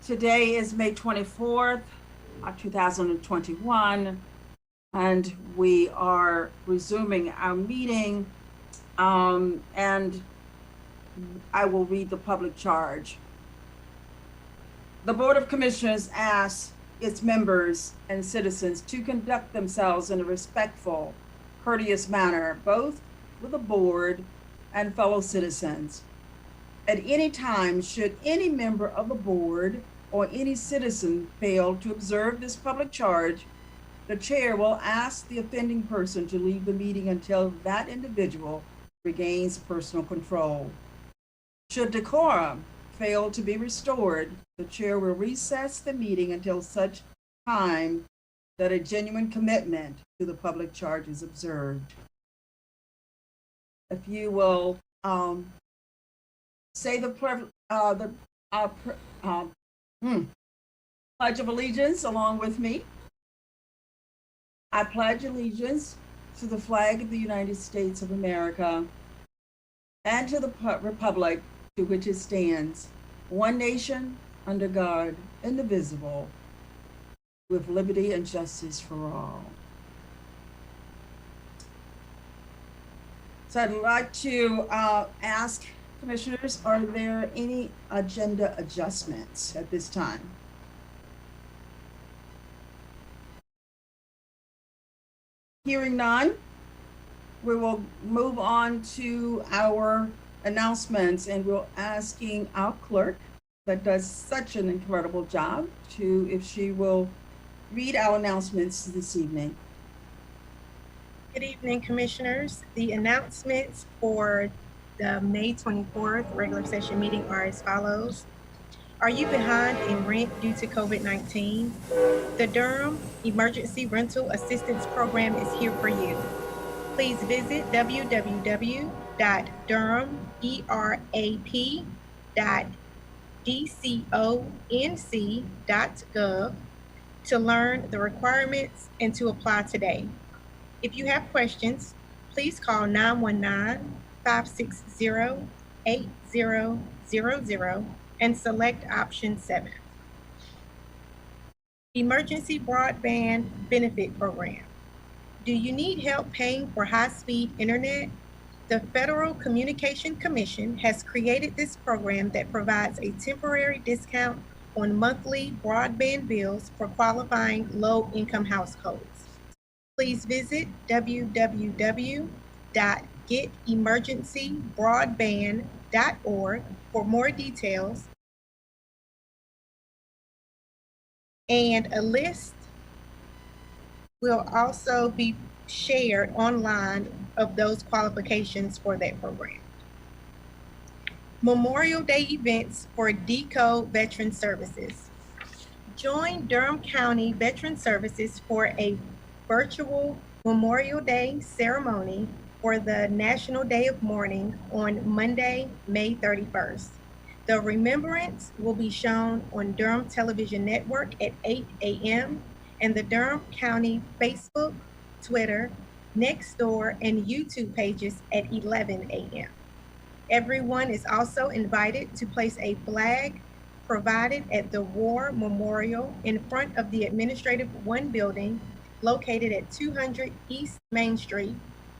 Today is May 24th, 2021, and we are resuming our meeting, and I will read the public charge. The Board of Commissioners asks its members and citizens to conduct themselves in a respectful, courteous manner, both with the board and fellow citizens. At any time, should any member of the board or any citizen fail to observe this public charge, the chair will ask the offending person to leave the meeting until that individual regains personal control. Should decorum fail to be restored, the chair will recess the meeting until such time that a genuine commitment to the public charge is observed. If you will say the Pledge of Allegiance along with me. I pledge allegiance to the flag of the United States of America and to the republic to which it stands, one nation, under God, indivisible, with liberty and justice for all. So I'd like to ask Commissioners, are there any agenda adjustments at this time? Hearing none, we will move on to our announcements, and we're asking our clerk that does such an incredible job if she will read our announcements this evening. Good evening, Commissioners. The announcements for the May 24th regular session meeting are as follows. Are you behind in rent due to COVID-19? The Durham Emergency Rental Assistance Program is here for you. Please visit www.durham.erap.dconc.gov to learn the requirements and to apply today. If you have questions, please call 919-560-8000 and select option 7. Emergency Broadband Benefit Program. Do you need help paying for high-speed internet? The Federal Communication Commission has created this program that provides a temporary discount on monthly broadband bills for qualifying low-income households. Please visit www.getemergencybroadband.org for more details, and a list will also be shared online of those qualifications for that program. Memorial Day events for DECO Veteran Services. Join Durham County Veteran Services for a virtual Memorial Day ceremony for the National Day of Mourning on Monday, May 31st. The remembrance will be shown on Durham Television Network at 8 a.m. and the Durham County Facebook, Twitter, Nextdoor, and YouTube pages at 11 a.m. Everyone is also invited to place a flag provided at the War Memorial in front of the Administrative 1 building located at 200 East Main Street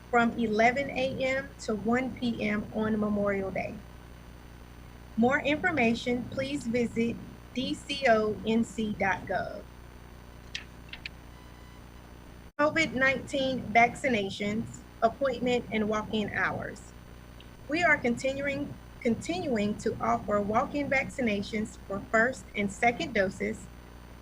from 11 a.m. to 1 p.m. on Memorial Day. More information, please visit dconc.gov. COVID-19 vaccinations, appointment, and walk-in hours. We are continuing to offer walk-in vaccinations for first and second doses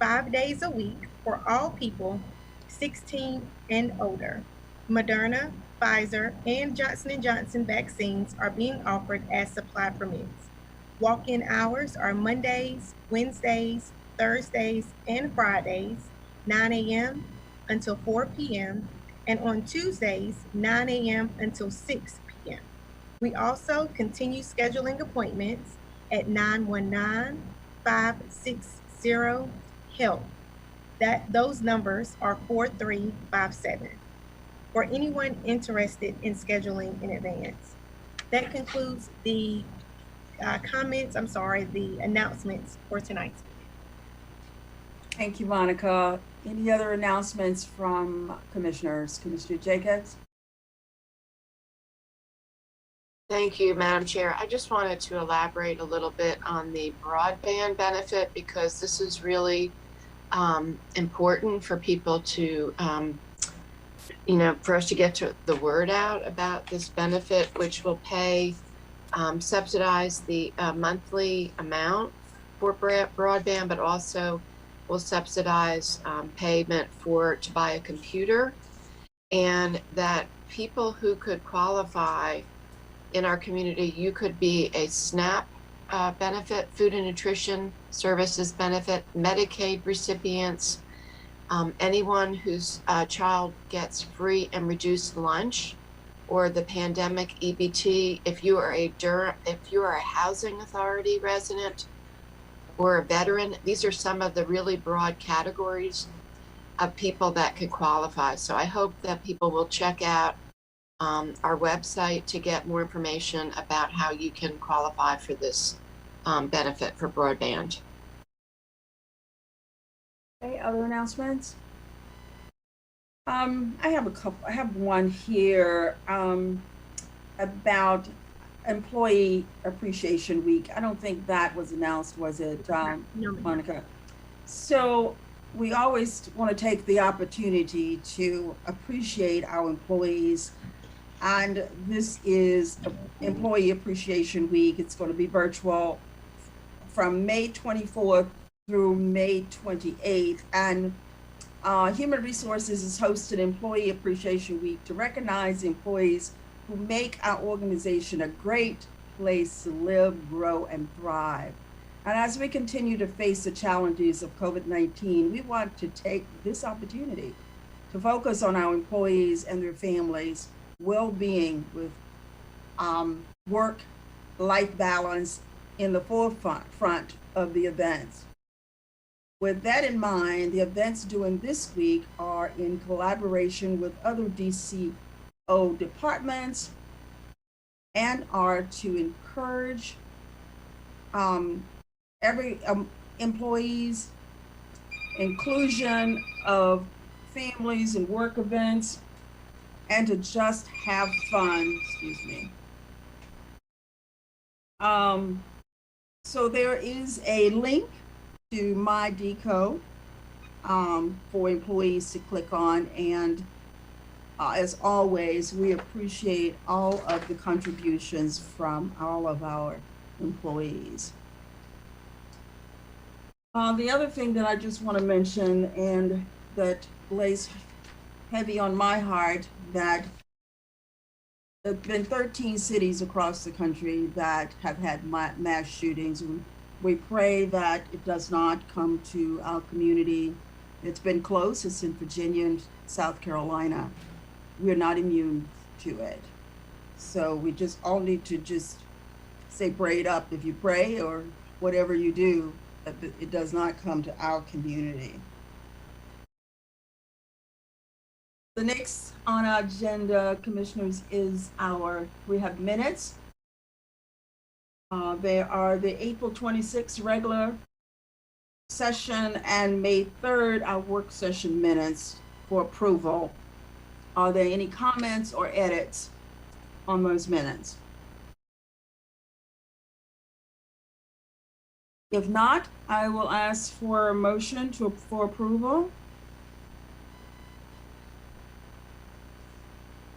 5 days a week for all people 16 and older. Moderna, Pfizer, and Johnson & Johnson vaccines are being offered as supply permits. Walk-in hours are Mondays, Wednesdays, Thursdays, and Fridays, 9 a.m. until 4 p.m., and on Tuesdays, 9 a.m. until 6 p.m. We also continue scheduling appointments at 919-560-HELP. Those numbers are 4357 for anyone interested in scheduling in advance. That concludes the announcements for tonight's meeting. Thank you, Monica. Any other announcements from commissioners? Commissioner Jacobs? Thank you, Madam Chair. I just wanted to elaborate a little bit on the broadband benefit because this is really important for people to, for us to get the word out about this benefit, which will subsidize the monthly amount for broadband, but also will subsidize payment to buy a computer, and that people who could qualify in our community, you could be a SNAP benefit, food and nutrition services benefit, Medicaid recipients, anyone whose child gets free and reduced lunch, or the pandemic EBT. If you are a housing authority resident or a veteran, these are some of the really broad categories of people that can qualify. So I hope that people will check out our website to get more information about how you can qualify for this benefit for broadband. Okay, other announcements? I have a couple. I have one here about Employee Appreciation Week. I don't think that was announced, was it, No, Monica? So we always want to take the opportunity to appreciate our employees. And this is Employee Appreciation Week. It's going to be virtual from May 24th through May 28th. And Human Resources is hosting Employee Appreciation Week to recognize employees who make our organization a great place to live, grow, and thrive. And as we continue to face the challenges of COVID-19, we want to take this opportunity to focus on our employees and their families' well-being with work-life balance in the forefront of the events. With that in mind, the events during this week are in collaboration with other DCO departments and are to encourage every employees' inclusion of families and work events, and to just have fun, excuse me. So there is a link to my DCO for employees to click on, and as always, we appreciate all of the contributions from all of our employees. The other thing that I just want to mention, and that lays heavy on my heart, that there have been 13 cities across the country that have had mass shootings. We pray that it does not come to our community. It's been close. It's in Virginia and South Carolina. We're not immune to it. So we just all need to just say, pray it up. If you pray or whatever you do, that it does not come to our community. The next on our agenda, commissioners, is we have minutes. There are the April 26th regular session and May 3rd, our work session minutes for approval. Are there any comments or edits on those minutes? If not, I will ask for a motion for approval.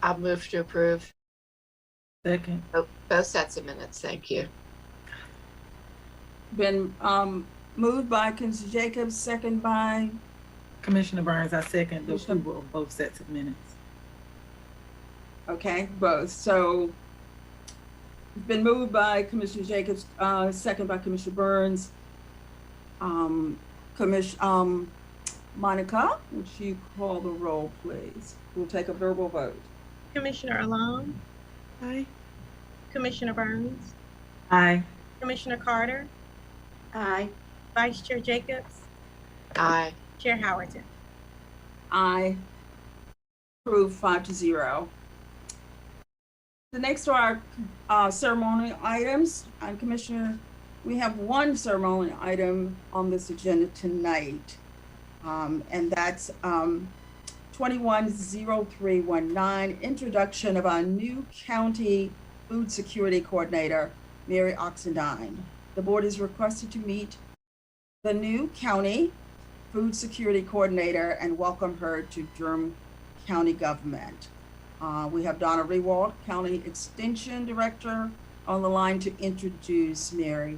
I'll move to approve. Second. Both sets of minutes. Thank you. Been moved by Commissioner Jacobs, second by Commissioner Burns. I second the approval of both sets of minutes. Okay, both. So it's been moved by Commissioner Jacobs, second by Commissioner Burns. Monica, would you call the roll, please? We'll take a verbal vote. Commissioner Alone, Aye. Commissioner Burns, Aye. Commissioner Carter, Aye. Vice Chair Jacobs, Aye. Chair Howerton. Aye. Approved 5-0. The next are our ceremonial items. Commissioner, we have one ceremonial item on this agenda tonight. And that's 210319, introduction of our new county food security coordinator, Mary Oxendine. The board is requested to meet the new county food security coordinator and welcome her to Durham County government. We have Donna Rewald, County Extension Director, on the line to introduce Mary.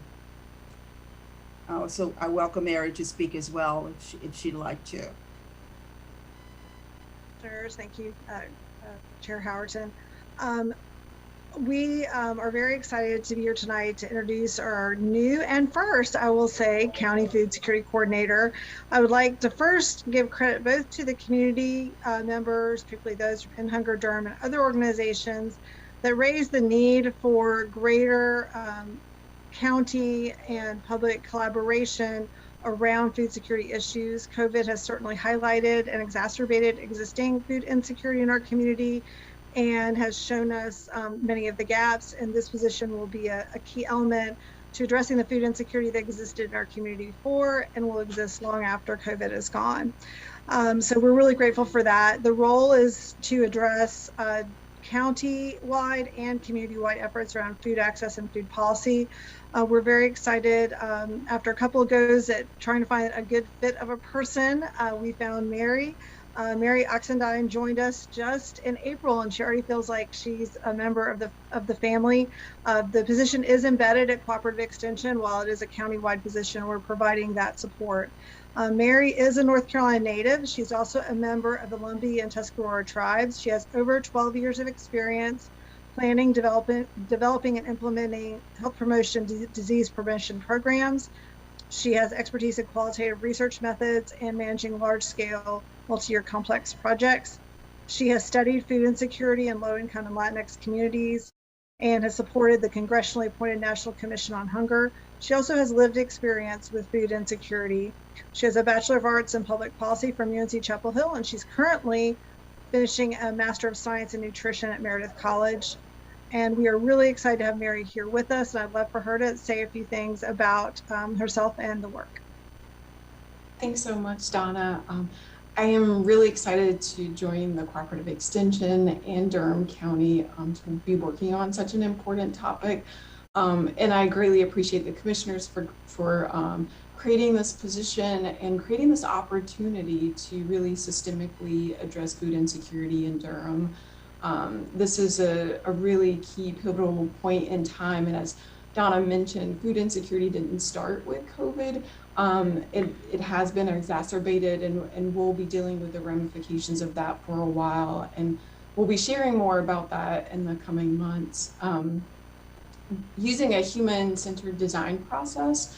So I welcome Mary to speak as well if she'd like to. Thank you, Chair Howerton. We are very excited to be here tonight to introduce our new and first, I will say, County Food Security Coordinator. I would like to first give credit both to the community members, particularly those from End Hunger Durham and other organizations that raised the need for greater county and public collaboration around food security issues. COVID has certainly highlighted and exacerbated existing food insecurity in our community and has shown us many of the gaps, and this position will be a key element to addressing the food insecurity that existed in our community before and will exist long after COVID is gone. So we're really grateful for that. The role is to address county-wide and community-wide efforts around food access and food policy. We're very excited. After a couple of goes at trying to find a good fit of a person, we found Mary. Mary Oxendine joined us just in April, and she already feels like she's a member of the family. The position is embedded at Cooperative Extension. While it is a county-wide position, we're providing that support. Mary is a North Carolina native. She's also a member of the Lumbee and Tuscarora tribes. She has over 12 years of experience planning, developing and implementing health promotion, disease prevention programs. She has expertise in qualitative research methods and managing large-scale, multi-year complex projects. She has studied food insecurity in low-income and Latinx communities and has supported the congressionally appointed National Commission on Hunger. She also has lived experience with food insecurity. She has a Bachelor of Arts in Public Policy from UNC Chapel Hill, and she's currently finishing a Master of Science in Nutrition at Meredith College. And we are really excited to have Mary here with us, and I'd love for her to say a few things about herself and the work. Thanks so much, Donna. I am really excited to join the Cooperative Extension and Durham County to be working on such an important topic. And I greatly appreciate the commissioners for creating this position and creating this opportunity to really systemically address food insecurity in Durham. This is a really key pivotal point in time, and as Donna mentioned, food insecurity didn't start with COVID. It has been exacerbated, and we'll be dealing with the ramifications of that for a while, and we'll be sharing more about that in the coming months. Using a human-centered design process,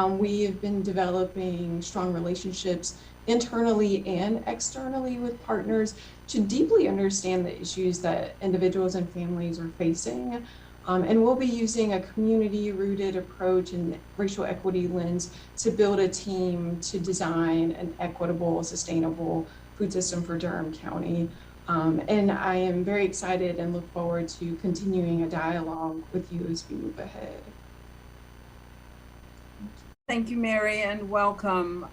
we have been developing strong relationships internally and externally with partners to deeply understand the issues that individuals and families are facing. And we'll be using a community-rooted approach and racial equity lens to build a team to design an equitable, sustainable food system for Durham County. And I am very excited and look forward to continuing a dialogue with you as we move ahead. Thank you, Mary, and welcome.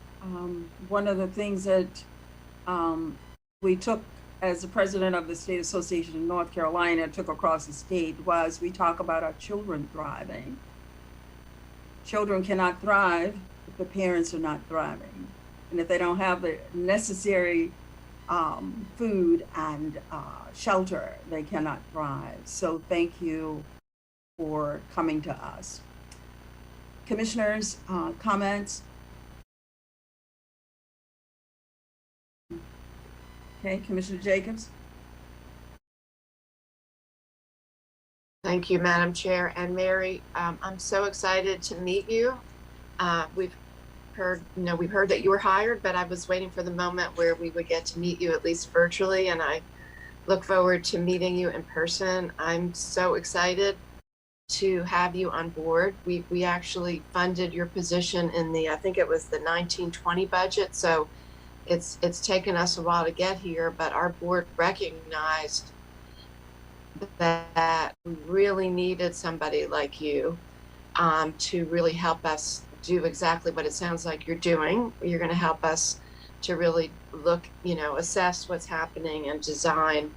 One of the things that we took as the president of the State Association of North Carolina took across the state was we talk about our children thriving. Children cannot thrive if the parents are not thriving. And if they don't have the necessary food and shelter, they cannot thrive. So thank you for coming to us. Commissioners, comments? Okay, Commissioner Jacobs. Thank you, Madam Chair. And Mary, I'm so excited to meet you. We've heard that you were hired, but I was waiting for the moment where we would get to meet you at least virtually, and I look forward to meeting you in person. I'm so excited to have you on board. We actually funded your position in the, I think it was the 1920 budget, so it's taken us a while to get here, but our board recognized that we really needed somebody like you to really help us do exactly what it sounds like you're doing. You're going to help us to really look, assess what's happening and design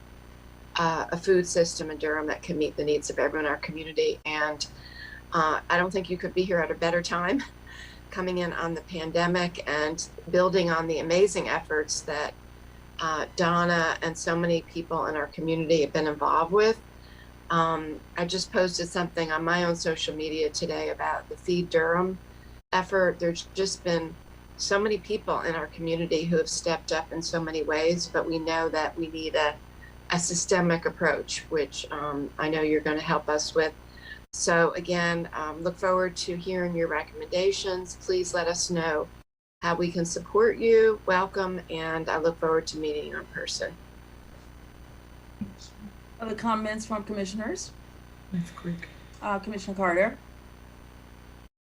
a food system in Durham that can meet the needs of everyone in our community. And I don't think you could be here at a better time, coming in on the pandemic and building on the amazing efforts that Donna and so many people in our community have been involved with. I just posted something on my own social media today about the Feed Durham effort. There's just been so many people in our community who have stepped up in so many ways, but we know that we need a systemic approach, which I know you're going to help us with. So again, look forward to hearing your recommendations. Please let us know how we can support you. Welcome, and I look forward to meeting you in person. Other comments from commissioners? That's quick. Commissioner Carter?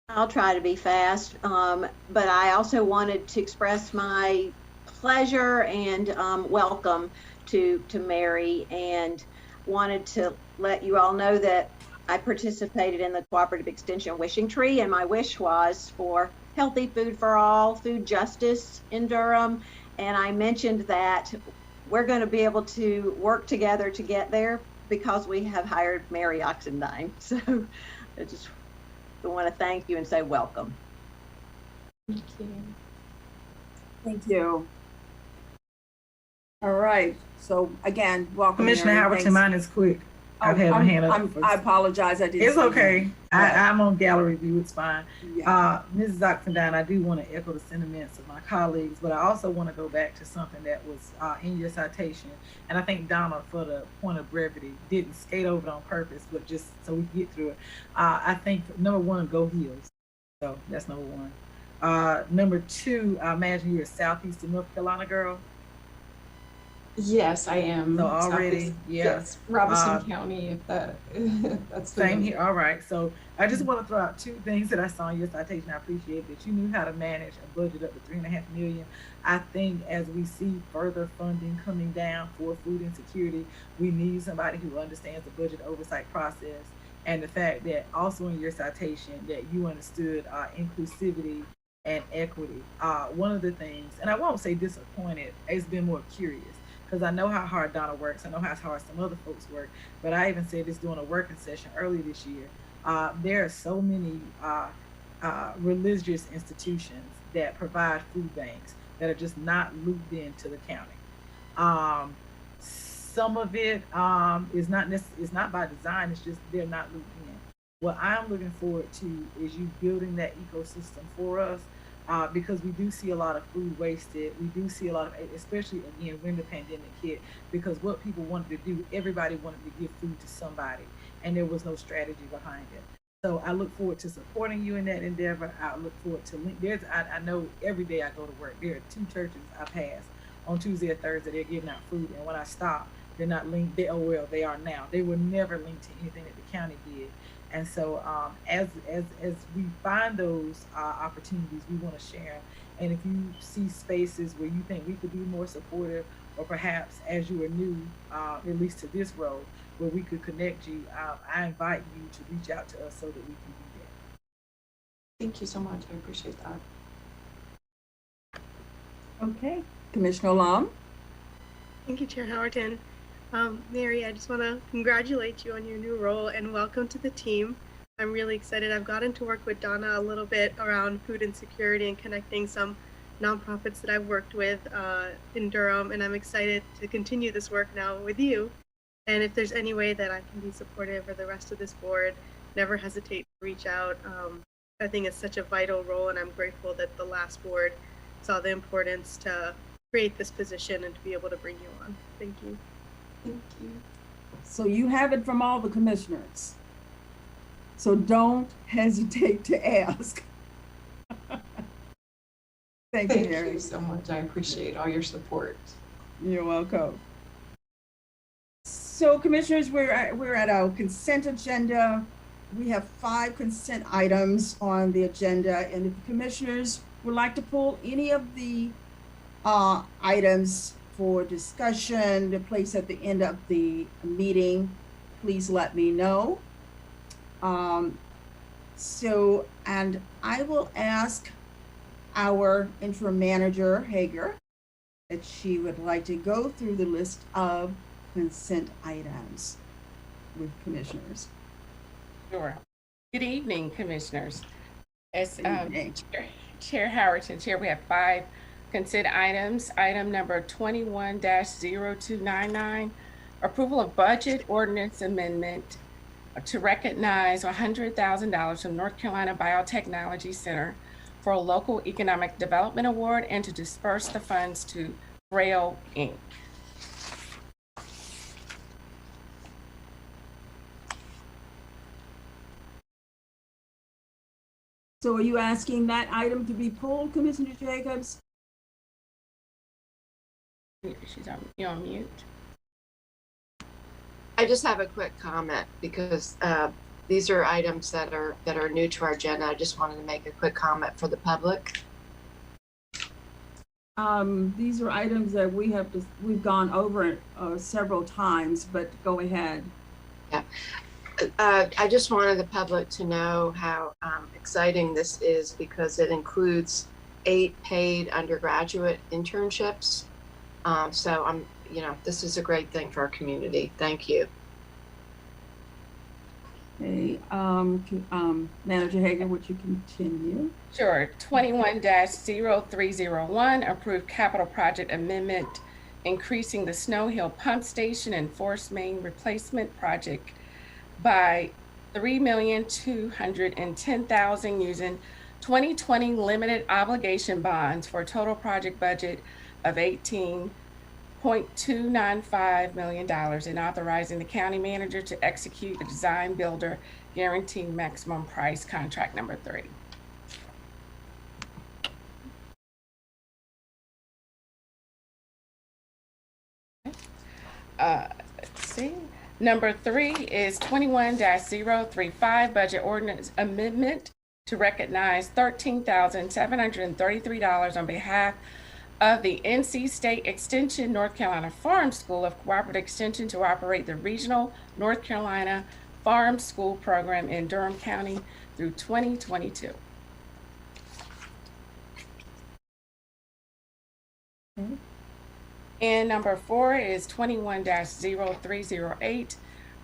I'll try to be fast, but I also wanted to express my pleasure and welcome to Mary, and wanted to let you all know that I participated in the Cooperative Extension Wishing Tree, and my wish was for healthy food for all, food justice in Durham, and I mentioned that we're going to be able to work together to get there because we have hired Mary Oxendine. So I just want to thank you and say welcome. Thank you. Thank you. All right. So again, welcome. Commissioner Mary. Hamilton, Thanks. mine is quick. Oh, I've had my hand up. I apologize. I didn't. It's see okay. that. I'm on gallery view. It's fine. Yeah. Mrs. Oxendine, I do want to echo the sentiments of my colleagues, but I also want to go back to something that was in your citation. And I think Donna, for the point of brevity, didn't skate over it on purpose, but just so we can get through it. I think number one, go heels. So that's number one. Number two, I imagine you're a Southeastern North Carolina girl. Yes, I am. So already, Southeast- yeah. Yes, Robinson County, if that's the Same name. here. All right. So I just want to throw out two things that I saw in your citation. I appreciate that you knew how to manage a budget up to $3.5 million. I think as we see further funding coming down for food insecurity, we need somebody who understands the budget oversight process, and the fact that also in your citation that you understood inclusivity and equity. One of the things, and I won't say disappointed, it's been more curious, because I know how hard Donna works. I know how hard some other folks work. But I even said this during a working session earlier this year. There are so many religious institutions that provide food banks that are just not looped into the county. Some of it is it's not by design. It's just they're not looped in. What I'm looking forward to is you building that ecosystem for us. Because we do see a lot of food wasted. We do see a lot of, especially again when the pandemic hit, because what people wanted to do, everybody wanted to give food to somebody, and there was no strategy behind it. So I look forward to supporting you in that endeavor. I look forward to I know every day I go to work, there are 2 churches I pass on Tuesday or Thursday. They're giving out food, and when I stop, they're not linked. They are now. They were never linked to anything that the county did. And so as we find those opportunities, we want to share. And if you see spaces where you think we could be more supportive, or perhaps as you are new, at least to this role, where we could connect you, I invite you to reach out to us so that we can do that. Thank you so much. I appreciate that. Okay. Commissioner Lum? Thank you, Chair Howerton. Mary, I just want to congratulate you on your new role and welcome to the team. I'm really excited. I've gotten to work with Donna a little bit around food insecurity and connecting some nonprofits that I've worked with in Durham, and I'm excited to continue this work now with you. And if there's any way that I can be supportive or the rest of this board, never hesitate to reach out. I think it's such a vital role, and I'm grateful that the last board saw the importance to create this position and to be able to bring you on. Thank you. Thank you. So you have it from all the commissioners. So don't hesitate to ask. Thank you, Mary. You so much. I appreciate all your support. You're welcome. So commissioners, we're at our consent agenda. We have 5 consent items on the agenda, and if the commissioners would like to pull any of the items for discussion to place at the end of the meeting, please let me know. And I will ask our interim manager, Hager, that she would like to go through the list of consent items with commissioners. Sure. Good evening, commissioners. As Evening. Chair Howard and Chair, we have 5 consent items. Item number 21-0299, approval of budget ordinance amendment to recognize $100,000 from North Carolina Biotechnology Center for a local economic development award and to disperse the funds to Braille Inc. So are you asking that item to be pulled, Commissioner Jacobs? You're on mute. I just have a quick comment because these are items that are new to our agenda. I just wanted to make a quick comment for the public. These are items that we've gone over several times, but go ahead. Yeah. I just wanted the public to know how exciting this is because it includes 8 paid undergraduate internships. So this is a great thing for our community. Thank you. Okay, Manager Hager, would you continue? Sure. 21-0301, approved capital project amendment, increasing the Snow Hill Pump Station and Force Main Replacement Project by $3,210,000 using 2020 limited obligation bonds for a total project budget of $18.295 million and authorizing the county manager to execute the design builder guaranteed maximum price contract number 3. Let's see. Number 3 is 21-035 budget ordinance amendment to recognize $13,733 on behalf of the NC State Extension North Carolina Farm School of Cooperative Extension to operate the regional North Carolina Farm School program in Durham County through 2022. Okay. And number 4 is 21-0308,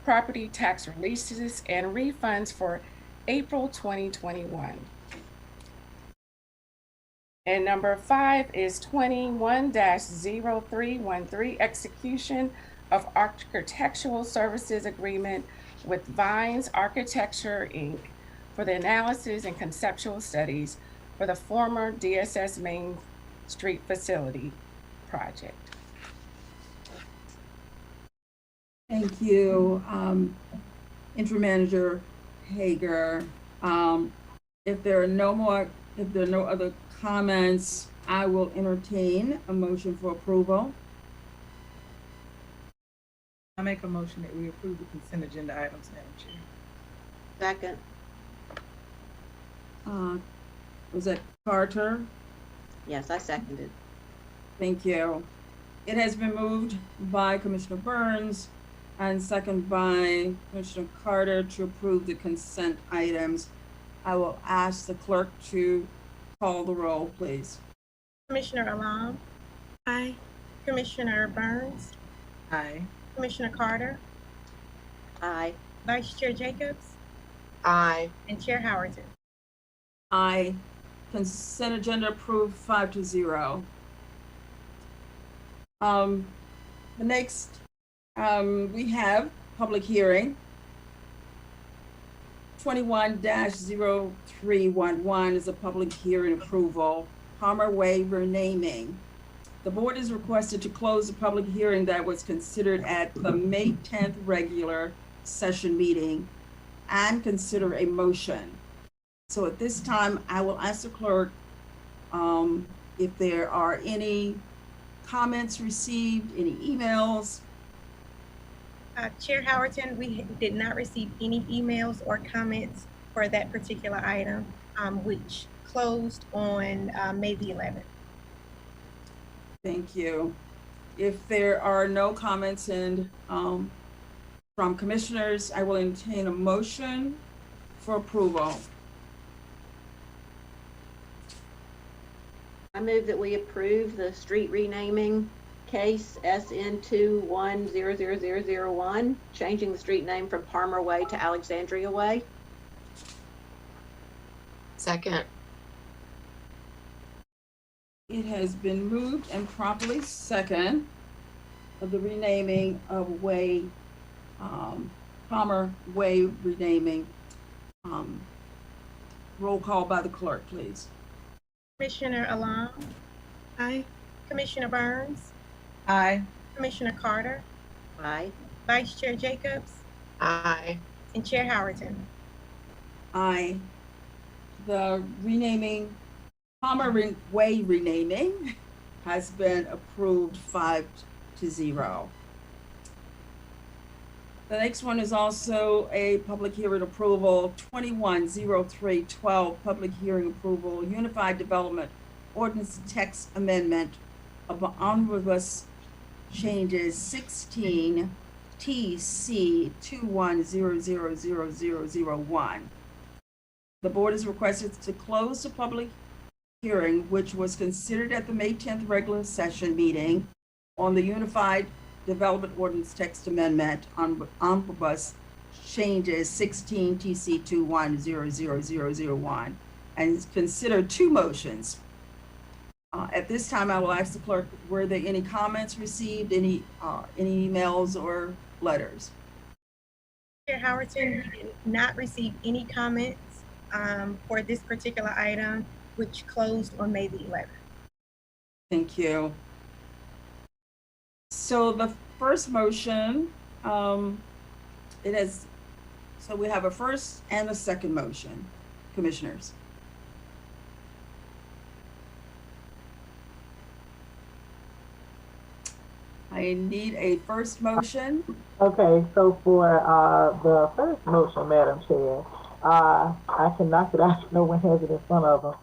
property tax releases and refunds for April 2021. And number 5 is 21-0313, execution of architectural services agreement with Vines Architecture, Inc. for the analysis and conceptual studies for the former DSS Main Street facility project. Thank you, Interim Manager Hager. If there are no other comments, I will entertain a motion for approval. I make a motion that we approve the consent agenda items, Madam Chair. Second. Was that Carter? Yes, I seconded. Thank you. It has been moved by Commissioner Burns and second by Commissioner Carter to approve the consent items. I will ask the clerk to call the roll, please. Commissioner Alam, Aye. Commissioner Burns, Aye. Commissioner Carter, Aye. Vice Chair Jacobs, Aye. and Chair Howerton. Aye. Consent agenda approved 5-0. The next, we have public hearing. 21-0311 is a public hearing approval, Palmer Way renaming. The board is requested to close the public hearing that was considered at the May 10th regular session meeting and consider a motion. So at this time, I will ask the clerk if there are any comments received, any emails. Chair Howerton, we did not receive any emails or comments for that particular item, which closed on May the 11th. Thank you. If there are no comments and from commissioners, I will entertain a motion for approval. I move that we approve the street renaming case SN21000001, changing the street name from Palmer Way to Alexandria Way. Second. It has been moved and properly second of the renaming of Way, Palmer Way renaming. Roll call by the clerk, please. Commissioner Alam, Aye. Commissioner Burns, Aye. Commissioner Carter, Aye. Vice Chair Jacobs, Aye. and Chair Howerton. Aye. The renaming, Palmer Way renaming has been approved 5-0. The next one is also a public hearing approval, 210312, public hearing approval, Unified Development Ordinance Text Amendment of Omnibus Changes 16 TC 21000001. The board is requested to close the public hearing, which was considered at the May 10th regular session meeting on the Unified Development Ordinance Text Amendment on Omnibus Changes 16 TC 21000001, and consider two motions. At this time, I will ask the clerk, were there any comments received, any emails or letters? Chair Howerton, we did not receive any comments for this particular item, which closed on May the 11th. Thank you. So the first motion, so we have a first and a second motion, commissioners. I need a first motion. Okay, so for the first motion, Madam Chair, I can knock it out. No one has it in front of them.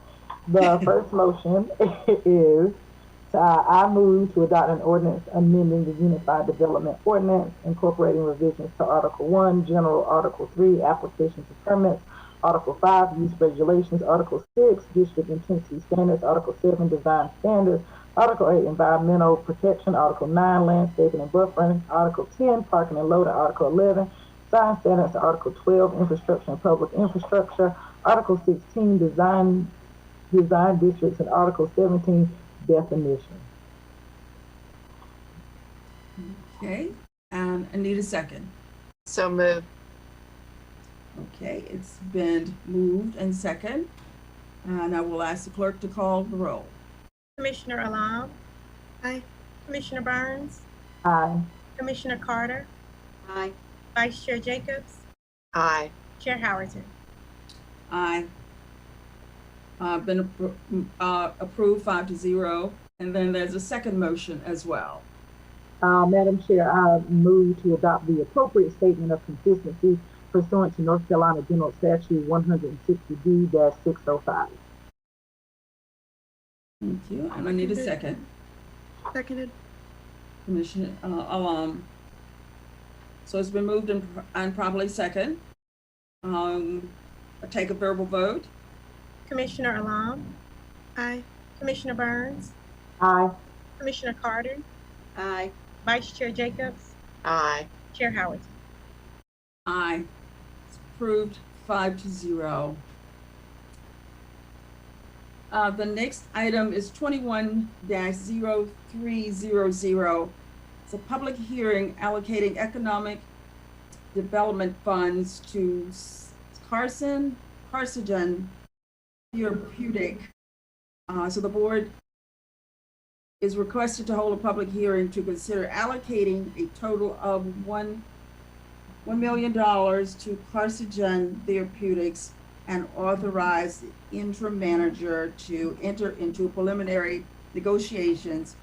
The first motion is I move to adopt an ordinance amending the Unified Development Ordinance, incorporating revisions to Article 1, General, Article 3, Applications of Permits, Article 5, Use Regulations, Article 6, District Intensity Standards, Article 7, Design Standards, Article 8, Environmental Protection, Article 9, Landscaping and Buffering, Article 10, Parking and Loading, Article 11, Sign Standards, Article 12, Infrastructure and Public Infrastructure, Article 16, Design Districts, and Article 17, Definition. Okay, and I need a second. So moved. Okay, it's been moved and second, and I will ask the clerk to call the roll. Commissioner Alam, Aye. Commissioner Burns, Aye. Commissioner Carter, Aye. Vice Chair Jacobs, Aye. Chair Howerton. Aye. Been approved 5-0, and then there's a second motion as well. Madam Chair, I move to adopt the appropriate statement of consistency pursuant to North Carolina General Statute 160D-605. Thank you, and I need a second. Seconded. Commissioner so it's been moved and properly second. I take a verbal vote. Commissioner Alam, Aye. Commissioner Burns, Aye. Commissioner Carter, Aye. Vice Chair Jacobs, Aye. Chair Howerton. Aye. It's approved 5-0. The next item is 21-0300. It's a public hearing allocating economic development funds to Carcinogen Therapeutic. So the board is requested to hold a public hearing to consider allocating a total of $1 million to Carcinogen Therapeutics and authorize the interim manager to enter into preliminary negotiations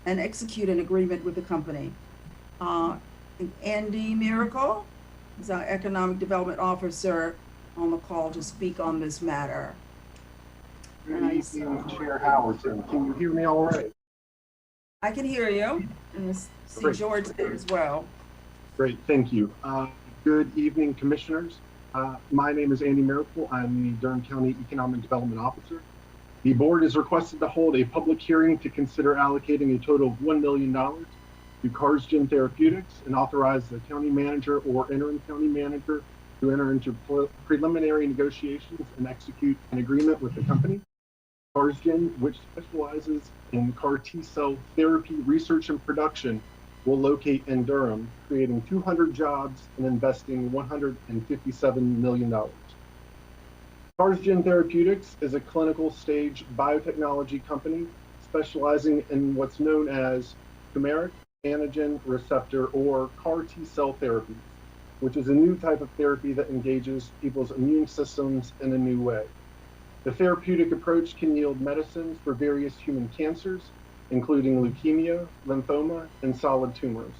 and execute an agreement with the company. Andy Miracle is our Economic Development Officer on the call to speak on this matter. Good evening, Chair Howerton. Can you hear me all right? I can hear you, and I see Great. George there as well. Great, thank you. Good evening, Commissioners. My name is Andy Miracle. I'm the Durham County Economic Development Officer. The board is requested to hold a public hearing to consider allocating a total of $1 million to CarsGen Therapeutics and authorize the county manager or interim county manager to enter into preliminary negotiations and execute an agreement with the company. CarsGen, which specializes in CAR T-cell therapy research and production, will locate in Durham, creating 200 jobs and investing $157 million. CarsGen Therapeutics is a clinical stage biotechnology company specializing in what's known as chimeric antigen receptor or CAR T-cell therapy, which is a new type of therapy that engages people's immune systems in a new way. The therapeutic approach can yield medicines for various human cancers, including leukemia, lymphoma, and solid tumors.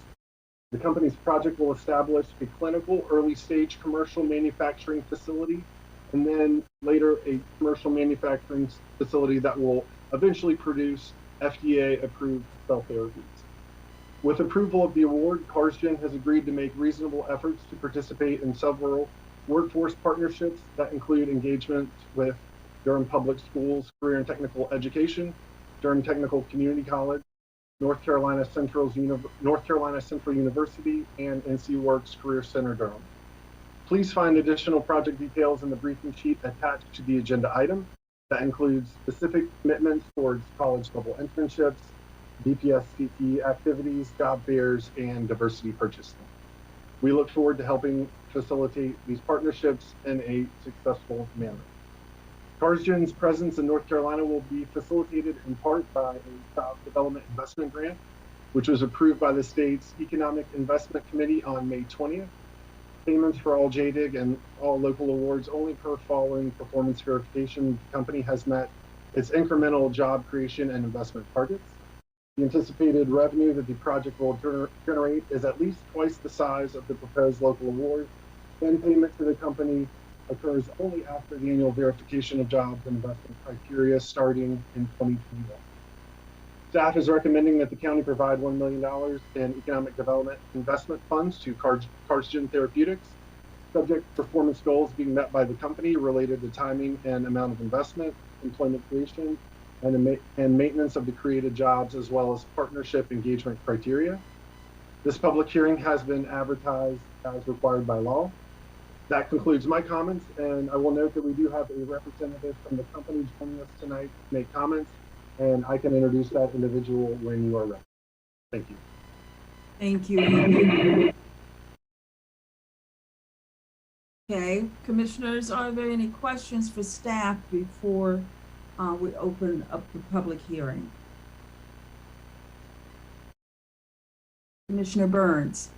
The company's project will establish a clinical early-stage commercial manufacturing facility, and then later a commercial manufacturing facility that will eventually produce FDA-approved cell therapies. With approval of the award, CarsGen has agreed to make reasonable efforts to participate in several workforce partnerships that include engagement with Durham Public Schools Career and Technical Education, Durham Technical Community College, North Carolina Central University, and NC Works Career Center Durham. Please find additional project details in the briefing sheet attached to the agenda item. That includes specific commitments towards college-level internships, DPS-CT activities, job fairs, and diversity purchasing. We look forward to helping facilitate these partnerships in a successful manner. CarsGen's presence in North Carolina will be facilitated in part by a Child Development Investment Grant, which was approved by the state's Economic Investment Committee on May 20th. Payments for all JDIG and all local awards only occur following performance verification. The company has met its incremental job creation and investment targets. The anticipated revenue that the project will generate is at least twice the size of the proposed local award, and payment to the company occurs only after the annual verification of jobs and investment criteria starting in 2021. Staff is recommending that the county provide $1 million in economic development investment funds to CarsGen Therapeutics, subject to performance goals being met by the company related to timing and amount of investment, employment creation, and maintenance of the created jobs, as well as partnership engagement criteria. This public hearing has been advertised as required by law. That concludes my comments, and I will note that we do have a representative from the company joining us tonight to make comments, and I can introduce that individual when you are ready. Thank you. Thank you. Okay, commissioners, are there any questions for staff before we open up the public hearing? Commissioner Burns.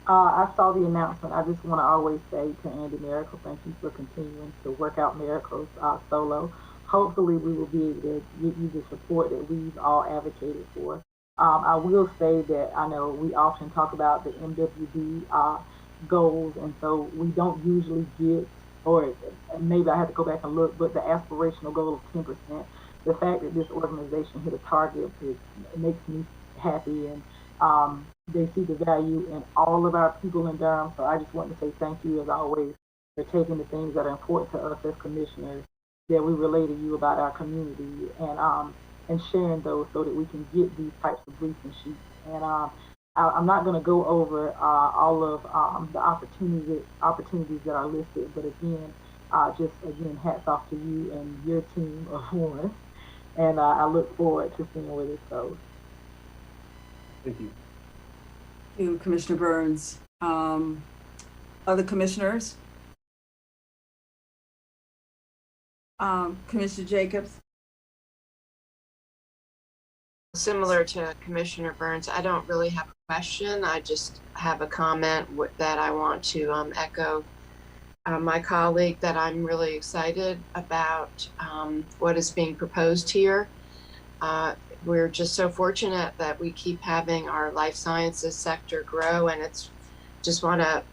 I saw the announcement. I just want to always say to Andy Miracle, thank you for continuing to work out miracles solo. Hopefully we will be able to give you the support that we've all advocated for. I will say that I know we often talk about the MWD goals, and so we don't usually get, or maybe I have to go back and look, but the aspirational goal of 10%, the fact that this organization hit a target, it makes me happy, and they see the value in all of our people in Durham. So I just want to say thank you, as always, for taking the things that are important to us as commissioners that we relay to you about our community, and sharing those so that we can get these types of briefing sheets. And I'm not going to go over all of the opportunities that are listed, but again, hats off to you and your team of one. And I look forward to seeing where this goes. Thank you. Thank you, Commissioner Burns. Other commissioners? Commissioner Jacobs? Similar to Commissioner Burns, I don't really have a question. I just have a comment that I want to echo my colleague, that I'm really excited about what is being proposed here. We're just so fortunate that we keep having our life sciences sector grow, and it's just want to,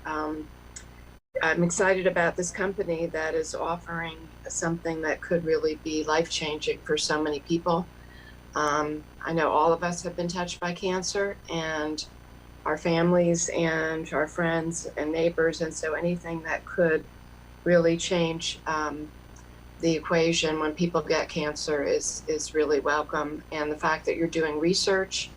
I'm excited about this company that is offering something that could really be life-changing for so many people. I know all of us have been touched by cancer, and our families and our friends and neighbors, and so anything that could really change the equation when people get cancer is really welcome. And the fact that you're doing research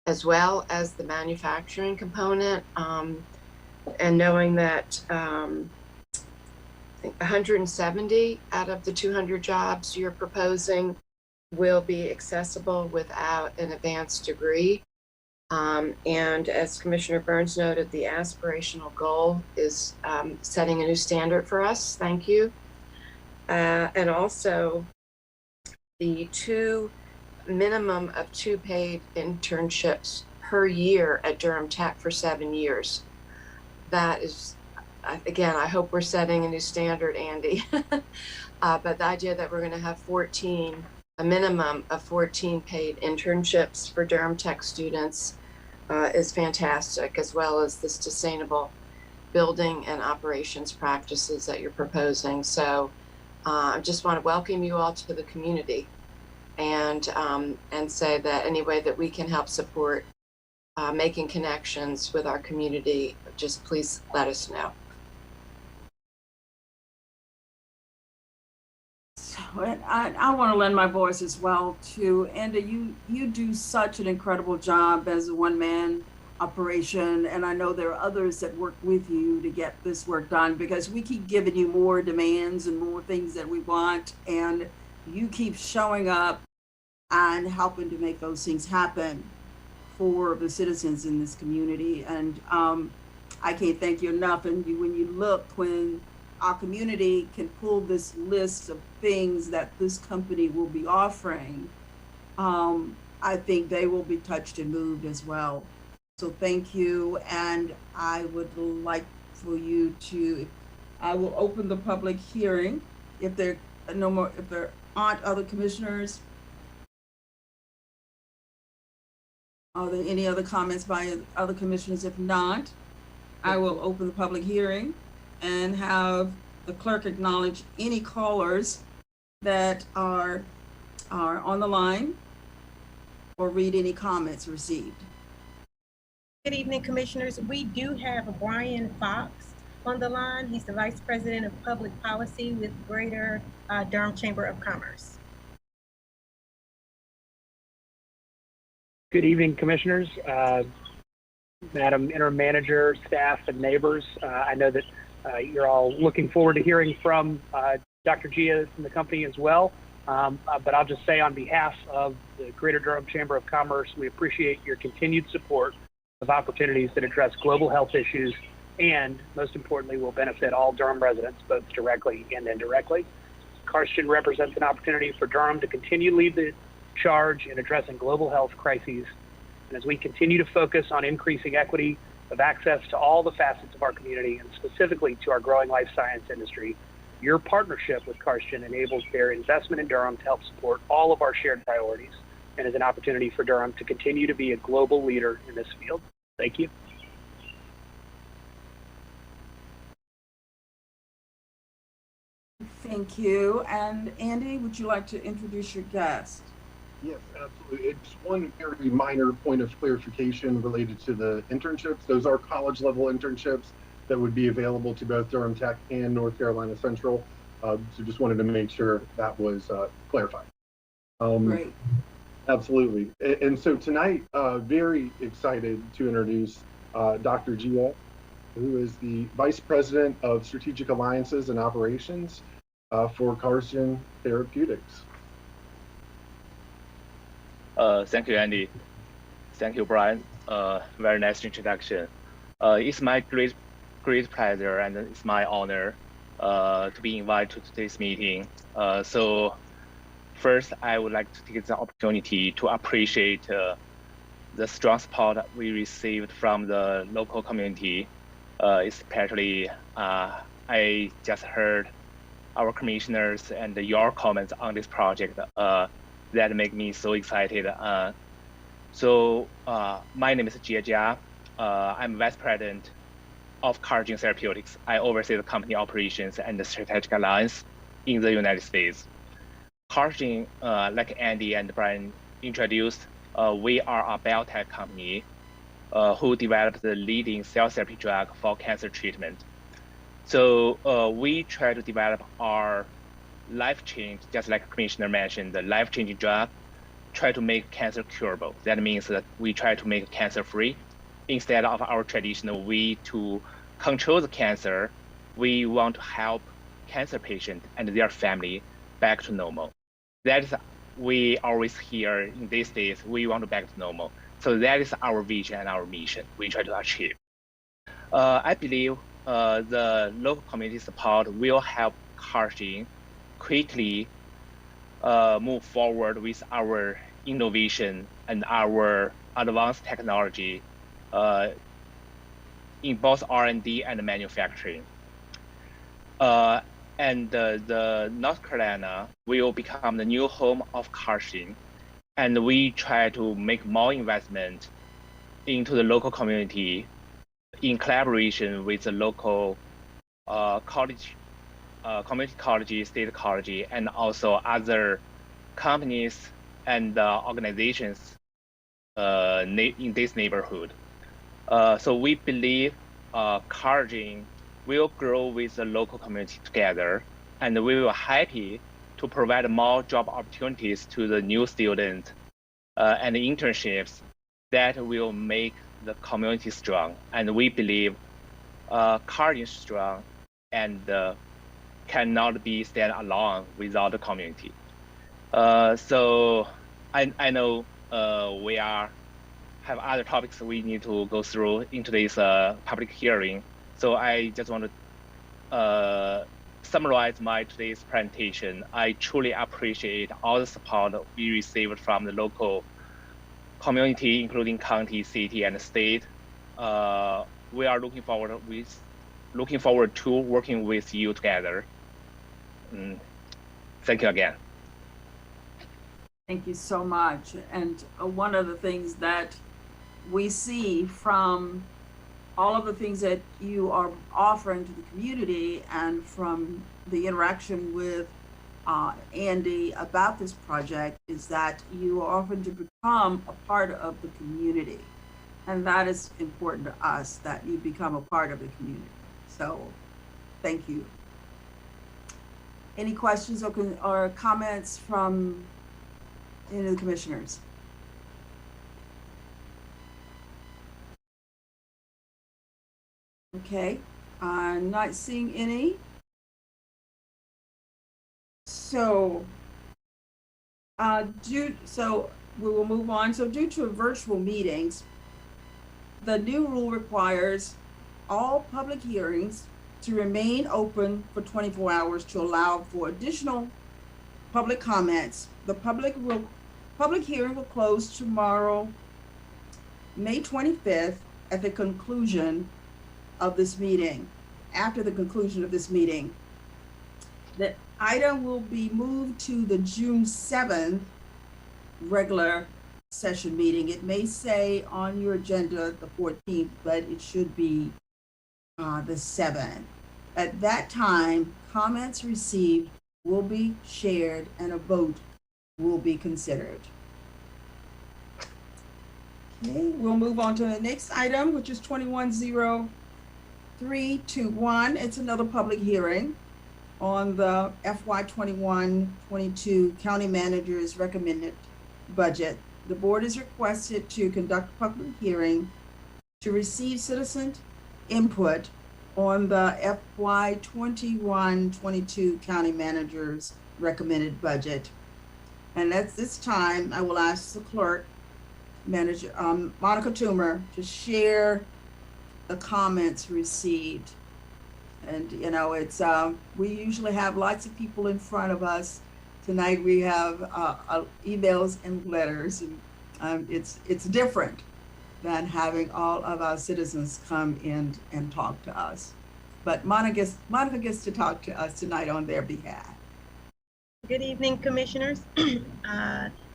as well as the manufacturing component, and knowing that I think 170 out of the 200 jobs you're proposing will be accessible without an advanced degree. And as Commissioner Burns noted, the aspirational goal is setting a new standard for us. Thank you. And also the minimum of 2 paid internships per year at Durham Tech for 7 years. That is, again, I hope we're setting a new standard, Andy. But the idea that we're going to have a minimum of 14 paid internships for Durham Tech students is fantastic, as well as the sustainable building and operations practices that you're proposing. So I just want to welcome you all to the community and say that any way that we can help support making connections with our community, just please let us know. So, and I want to lend my voice as well to Andy. You do such an incredible job as a one-man operation, and I know there are others that work with you to get this work done, because we keep giving you more demands and more things that we want, and you keep showing up and helping to make those things happen for the citizens in this community. And I can't thank you enough. And when our community can pull this list of things that this company will be offering, I think they will be touched and moved as well. So thank you. And I would like for you I will open the public hearing. If there aren't other commissioners, are there any other comments by other commissioners? If not, I will open the public hearing and have the clerk acknowledge any callers that are on the line, or read any comments received. Good evening, Commissioners. We do have Brian Fox on the line. He's the Vice President of Public Policy with Greater Durham Chamber of Commerce. Good evening, Commissioners, Madam Interim Manager, staff, and neighbors. I know that you're all looking forward to hearing from Dr. Gia and the company as well. But I'll just say, on behalf of the Greater Durham Chamber of Commerce, we appreciate your continued support of opportunities that address global health issues and, most importantly, will benefit all Durham residents, both directly and indirectly. Karsten represents an opportunity for Durham to continue to lead the charge in addressing global health crises. And as we continue to focus on increasing equity of access to all the facets of our community, and specifically to our growing life science industry, your partnership with Karsten enables their investment in Durham to help support all of our shared priorities, and is an opportunity for Durham to continue to be a global leader in this field. Thank you. Thank you. And Andy, would you like to introduce your guest? Yes, absolutely. It's one very minor point of clarification related to the internships. Those are college level internships that would be available to both Durham Tech and North Carolina Central. So just wanted to make sure that was clarified. Great. Absolutely. And so tonight, very excited to introduce Dr. Gia, who is the Vice President of Strategic Alliances and Operations for Karsten Therapeutics. Thank you, Andy. Thank you, Brian. Very nice introduction. It's my great pleasure, and it's my honor to be invited to today's meeting. So first, I would like to take the opportunity to appreciate the strong support we received from the local community. Especially, I just heard our commissioners and your comments on this project that make me so excited. So my name is Jia Jia. I'm Vice President of Karsten Therapeutics. I oversee the company operations and the strategic alliance in the United States. Karsten, like Andy and Brian introduced, we are a biotech company who developed the leading cell therapy drug for cancer treatment. So we try to develop our life change, just like Commissioner mentioned, the life-changing drug, try to make cancer curable. That means that we try to make cancer free. Instead of our traditional way to control the cancer, we want to help cancer patients and their family back to normal. That is, we always hear in these days, we want to back to normal. So that is our vision and our mission we try to achieve. I believe the local community support will help Karshin quickly move forward with our innovation and our advanced technology in both R&D and manufacturing. And the North Carolina will become the new home of Karshin, and we try to make more investment into the local community in collaboration with the local college, community college, state college, and also other companies and organizations in this neighborhood. So we believe Karshin will grow with the local community together, and we will happy to provide more job opportunities to the new students and internships that will make the community strong. And we believe Karshin is strong and cannot be stand alone without the community. So I know we have other topics we need to go through in today's public hearing. So I just want to summarize my today's presentation. I truly appreciate all the support we received from the local community, including county, city, and state. We are looking forward to working with you together. Thank you again. Thank you so much. And one of the things that we see from all of the things that you are offering to the community and from the interaction with Andy about this project is that you are offering to become a part of the community. And that is important to us, that you become a part of the community. So thank you. Any questions or comments from any of the commissioners? Okay, I'm not seeing any. So, so we will move on. So due to virtual meetings, the new rule requires all public hearings to remain open for 24 hours to allow for additional public comments. The public hearing will close tomorrow, May 25th, at the conclusion of this meeting. After the conclusion of this meeting, the item will be moved to the June 7th regular session meeting. It may say on your agenda the 14th, but it should be the 7th. At that time, comments received will be shared and a vote will be considered. Okay, we'll move on to the next item, which is 210321. It's another public hearing on the FY 21-22 County Manager's recommended budget. The board is requested to conduct a public hearing to receive citizen input on the FY 21-22 County Manager's recommended budget. And at this time, I will ask the clerk, Manager Monica Toomer, to share the comments received. And you know, it's we usually have lots of people in front of us. Tonight we have emails and letters, and it's different than having all of our citizens come in and talk to us. But Monica gets to talk to us tonight on their behalf. Good evening, commissioners,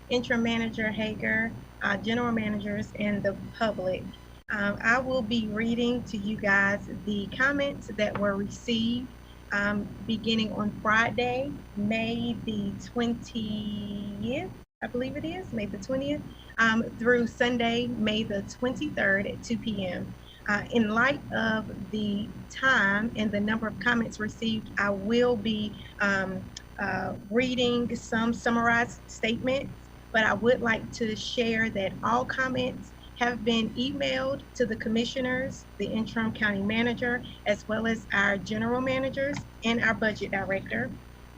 interim manager Hager, general managers, and the public. I will be reading to you guys the comments that were received beginning on Friday, May the 20th, I believe it is, May the 20th, through Sunday, May the 23rd at 2 p.m. In light of the time and the number of comments received, I will be reading some summarized statements, but I would like to share that all comments have been emailed to the commissioners, the interim county manager, as well as our general managers and our budget director.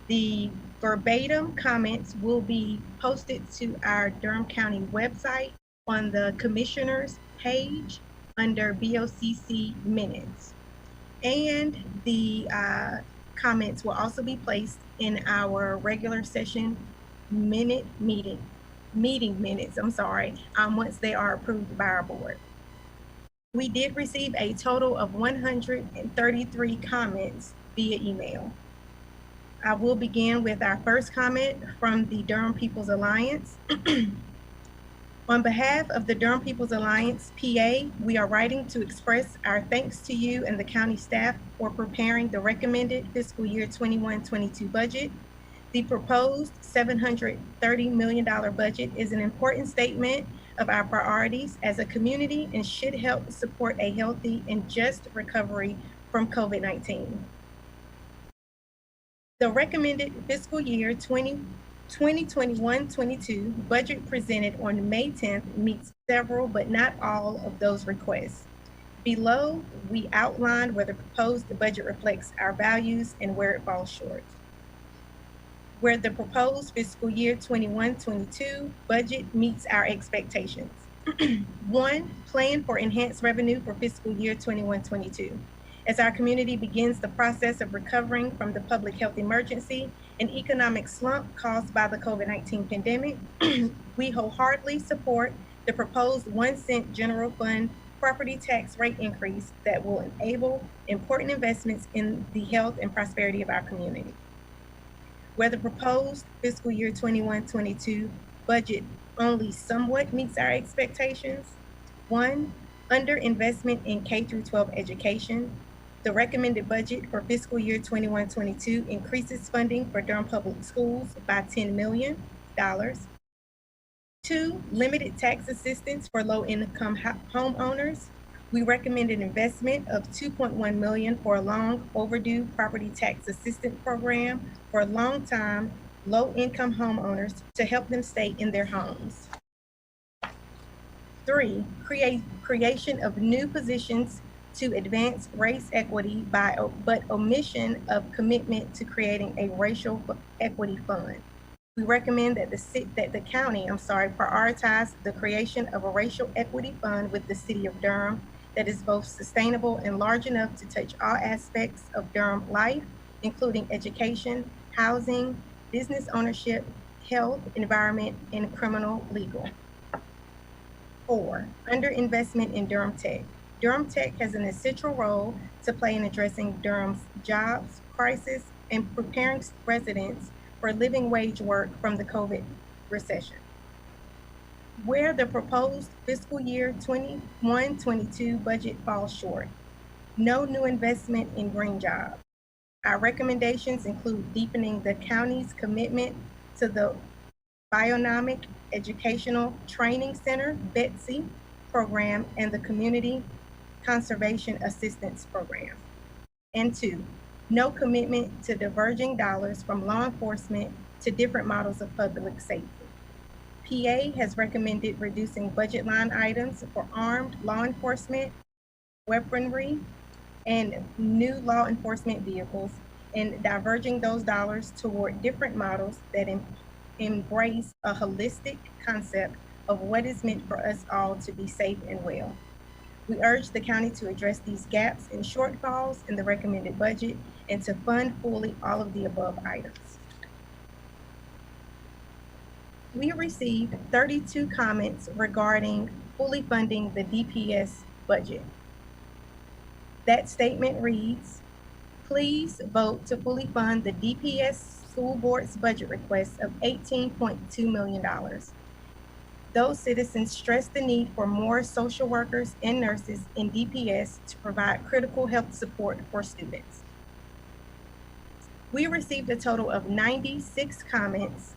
The verbatim comments will be posted to our Durham County website on the commissioners page under BOCC minutes. And the comments will also be placed in our regular session meeting minutes, once they are approved by our board. We did receive a total of 133 comments via email. I will begin with our first comment from the Durham People's Alliance. On behalf of the Durham People's Alliance, PA, we are writing to express our thanks to you and the county staff for preparing the recommended fiscal year 21-22 budget. The proposed $730 million budget is an important statement of our priorities as a community and should help support a healthy and just recovery from COVID-19. The recommended fiscal year 2021-22 budget presented on May 10th meets several but not all of those requests. Below, we outlined where the proposed budget reflects our values and where it falls short. Where the proposed fiscal year 21-22 budget meets our expectations. 1, plan for enhanced revenue for fiscal year 21-22. As our community begins the process of recovering from the public health emergency and economic slump caused by the COVID-19 pandemic, we wholeheartedly support the proposed 1 cent general fund property tax rate increase that will enable important investments in the health and prosperity of our community. Where the proposed fiscal year 21-22 budget only somewhat meets our expectations. 1, under investment in K-12 education. The recommended budget for fiscal year 21-22 increases funding for Durham Public Schools by $10 million. 2, limited tax assistance for low-income homeowners. We recommend an investment of $2.1 million for a long overdue property tax assistance program for long-time low-income homeowners to help them stay in their homes. 3, creation of new positions to advance race equity but omission of commitment to creating a racial equity fund. We recommend that the county prioritize the creation of a racial equity fund with the city of Durham that is both sustainable and large enough to touch all aspects of Durham life, including education, housing, business ownership, health, environment, and criminal legal. 4, under investment in Durham Tech. Durham Tech has an essential role to play in addressing Durham's jobs crisis and preparing residents for living wage work from the COVID recession. Where the proposed fiscal year 21-22 budget falls short. No new investment in green jobs. Our recommendations include deepening the county's commitment to the Bionomic Educational Training Center, BETC program, and the Community Conservation Assistance Program. And 2, no commitment to diverging dollars from law enforcement to different models of public safety. PA has recommended reducing budget line items for armed law enforcement, weaponry, and new law enforcement vehicles, and diverging those dollars toward different models that embrace a holistic concept of what is meant for us all to be safe and well. We urge the county to address these gaps and shortfalls in the recommended budget and to fund fully all of the above items. We received 32 comments regarding fully funding the DPS budget. That statement reads, please vote to fully fund the DPS school board's budget request of $18.2 million. Those citizens stress the need for more social workers and nurses in DPS to provide critical health support for students. We received a total of 96 comments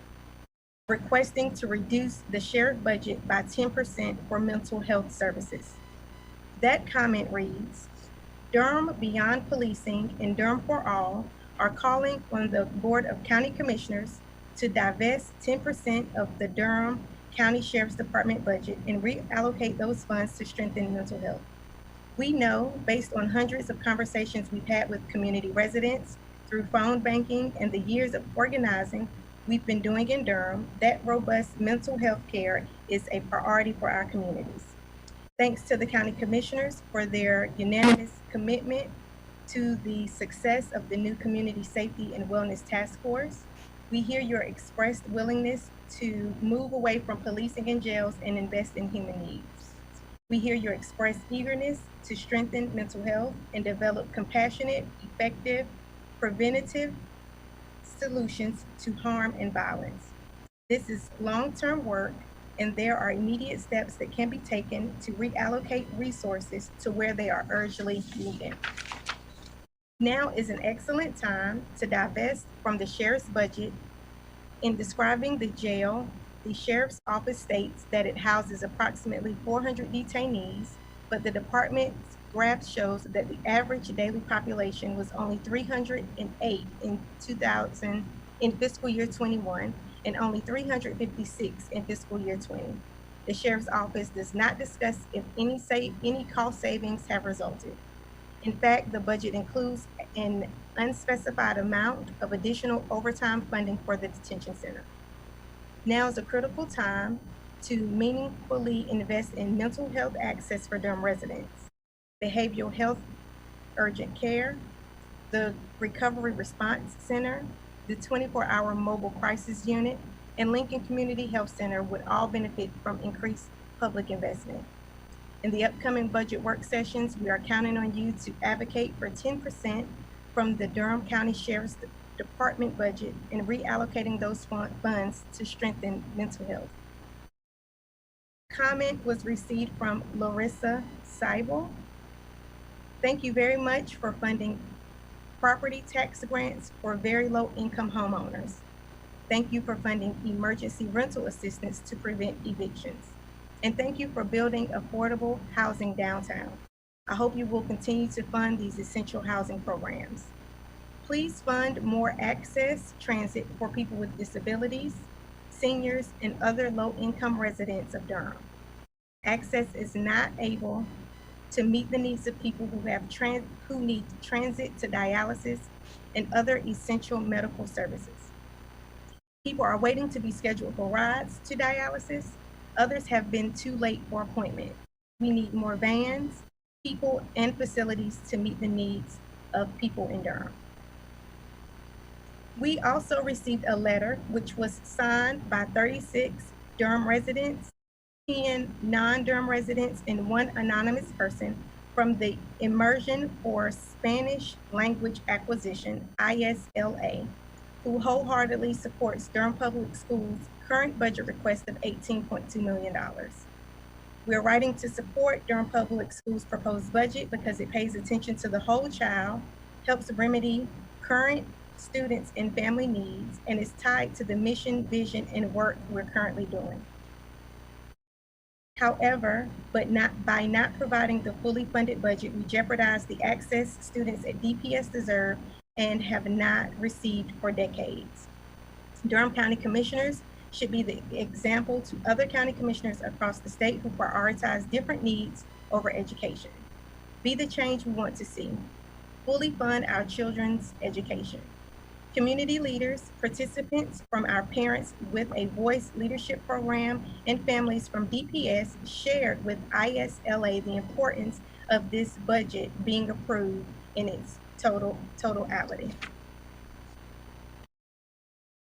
requesting to reduce the sheriff budget by 10% for mental health services. That comment reads, Durham Beyond Policing and Durham for All are calling on the Board of County Commissioners to divest 10% of the Durham County Sheriff's Department budget and reallocate those funds to strengthen mental health. We know, based on hundreds of conversations we've had with community residents through phone banking and the years of organizing we've been doing in Durham, that robust mental health care is a priority for our communities. Thanks to the county commissioners for their unanimous commitment to the success of the new Community Safety and Wellness Task Force. We hear your expressed willingness to move away from policing in jails and invest in human needs. We hear your expressed eagerness to strengthen mental health and develop compassionate, effective, preventative solutions to harm and violence. This is long-term work, and there are immediate steps that can be taken to reallocate resources to where they are urgently needed. Now is an excellent time to divest from the sheriff's budget. In describing the jail, the sheriff's office states that it houses approximately 400 detainees, but the department's graph shows that the average daily population was only 308 in fiscal year 21 and only 356 in fiscal year 20. The sheriff's office does not discuss if any cost savings have resulted. In fact, the budget includes an unspecified amount of additional overtime funding for the detention center. Now is a critical time to meaningfully invest in mental health access for Durham residents, behavioral health urgent care, the Recovery Response Center, the 24-hour mobile crisis unit, and Lincoln Community Health Center would all benefit from increased public investment. In the upcoming budget work sessions, we are counting on you to advocate for 10% from the Durham County Sheriff's Department budget and reallocating those funds to strengthen mental health. Comment was received from Larissa Seibel. Thank you very much for funding property tax grants for very low income homeowners. Thank you for funding emergency rental assistance to prevent evictions. And thank you for building affordable housing downtown. I hope you will continue to fund these essential housing programs. Please fund more access transit for people with disabilities, seniors, and other low-income residents of Durham. Access is not able to meet the needs of people who need transit to dialysis and other essential medical services. People are waiting to be scheduled for rides to dialysis. Others have been too late for appointment. We need more vans, people, and facilities to meet the needs of people in Durham. We also received a letter which was signed by 36 Durham residents, 10 non-Durham residents, and 1 anonymous person from the Immersion for Spanish Language Acquisition, ISLA, who wholeheartedly supports Durham Public Schools' current budget request of $18.2 million. We are writing to support Durham Public Schools' proposed budget because it pays attention to the whole child, helps remedy current students and family needs, and is tied to the mission, vision, and work we're currently doing. However, by not providing the fully funded budget, we jeopardize the access students at DPS deserve and have not received for decades. Durham County Commissioners should be the example to other county commissioners across the state who prioritize different needs over education. Be the change we want to see. Fully fund our children's education. Community leaders, participants from our Parents with a Voice leadership program, and families from DPS shared with ISLA the importance of this budget being approved in its totality.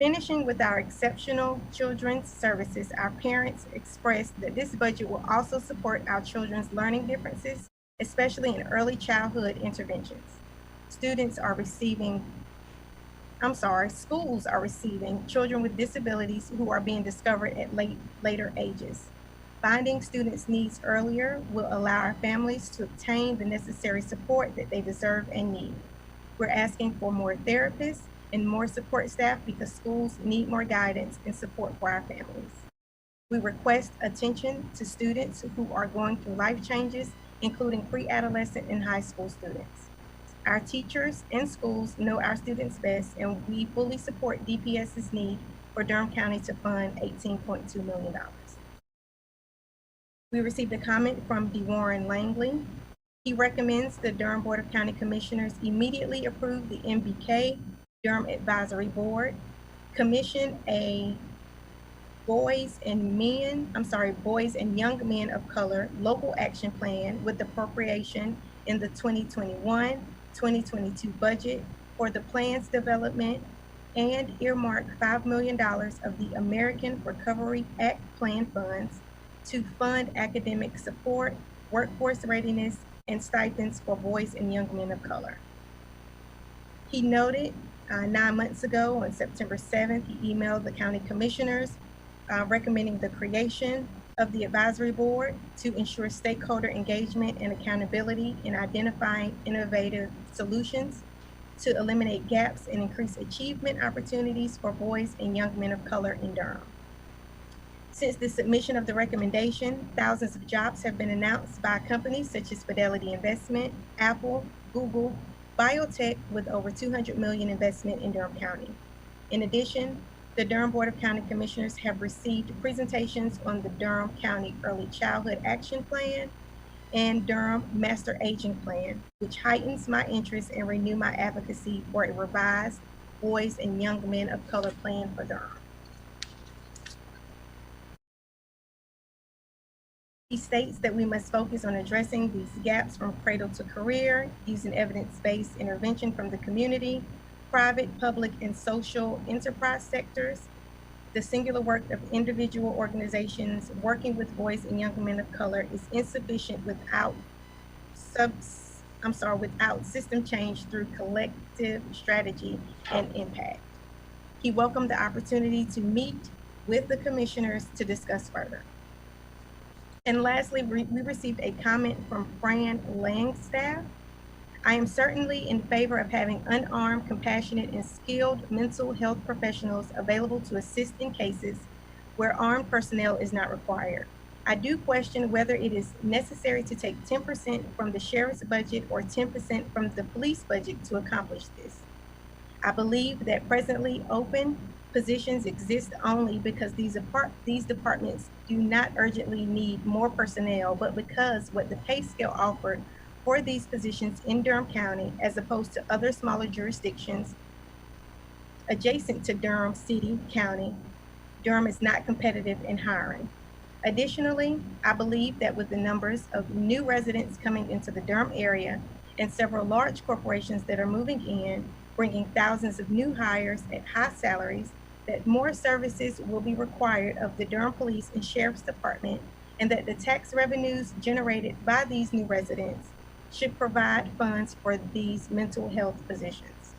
Finishing with our exceptional children's services, our parents expressed that this budget will also support our children's learning differences, especially in early childhood interventions. Schools are receiving children with disabilities who are being discovered at later ages. Finding students' needs earlier will allow our families to obtain the necessary support that they deserve and need. We're asking for more therapists and more support staff because schools need more guidance and support for our families. We request attention to students who are going through life changes including pre-adolescent and high school students. Our teachers and schools know our students best, and we fully support DPS's need for Durham County to fund $18.2 million. We received a comment from DeWarren Langley. He recommends the Durham Board of County Commissioners immediately approve the MBK Durham Advisory Board, commission a boys and young men of color local action plan with appropriation in the 2021-2022 budget for the plan's development, and earmark $5 million of the American Recovery Act plan funds to fund academic support, workforce readiness, and stipends for boys and young men of color. He noted 9 months ago on September 7th, he emailed the county commissioners recommending the creation of the advisory board to ensure stakeholder engagement and accountability in identifying innovative solutions to eliminate gaps and increase achievement opportunities for boys and young men of color in Durham. Since the submission of the recommendation, thousands of jobs have been announced by companies such as Fidelity Investment, Apple, Google, biotech with over $200 million investment in Durham County. In addition, the Durham Board of County Commissioners have received presentations on the Durham County Early Childhood Action Plan and Durham Master Aging Plan, which heightens my interest and renew my advocacy for a revised boys and young men of color plan for Durham. He states that we must focus on addressing these gaps from cradle to career, using evidence-based intervention from the community, private, public, and social enterprise sectors. The singular work of individual organizations working with boys and young men of color is insufficient without system change through collective strategy and impact. He welcomed the opportunity to meet with the commissioners to discuss further. And lastly, we received a comment from Fran Langstaff. I am certainly in favor of having unarmed, compassionate, and skilled mental health professionals available to assist in cases where armed personnel is not required. I do question whether it is necessary to take 10% from the sheriff's budget or 10% from the police budget to accomplish this. I believe that presently open positions exist only because these departments do not urgently need more personnel, but because what the pay scale offered for these positions in Durham County, as opposed to other smaller jurisdictions adjacent to Durham City, County, Durham is not competitive in hiring. Additionally, I believe that with the numbers of new residents coming into the Durham area and several large corporations that are moving in, bringing thousands of new hires at high salaries, that more services will be required of the Durham Police and Sheriff's Department, and that the tax revenues generated by these new residents should provide funds for these mental health positions.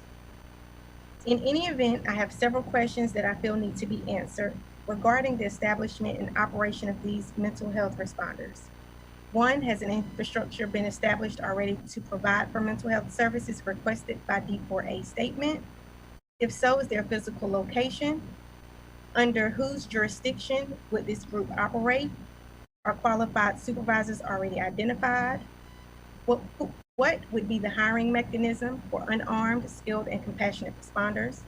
In any event, I have several questions that I feel need to be answered regarding the establishment and operation of these mental health responders. One, has an infrastructure been established already to provide for mental health services requested by D4A statement? If so, is there a physical location? Under whose jurisdiction would this group operate? Are qualified supervisors already identified? What would be the hiring mechanism for unarmed, skilled, and compassionate responders?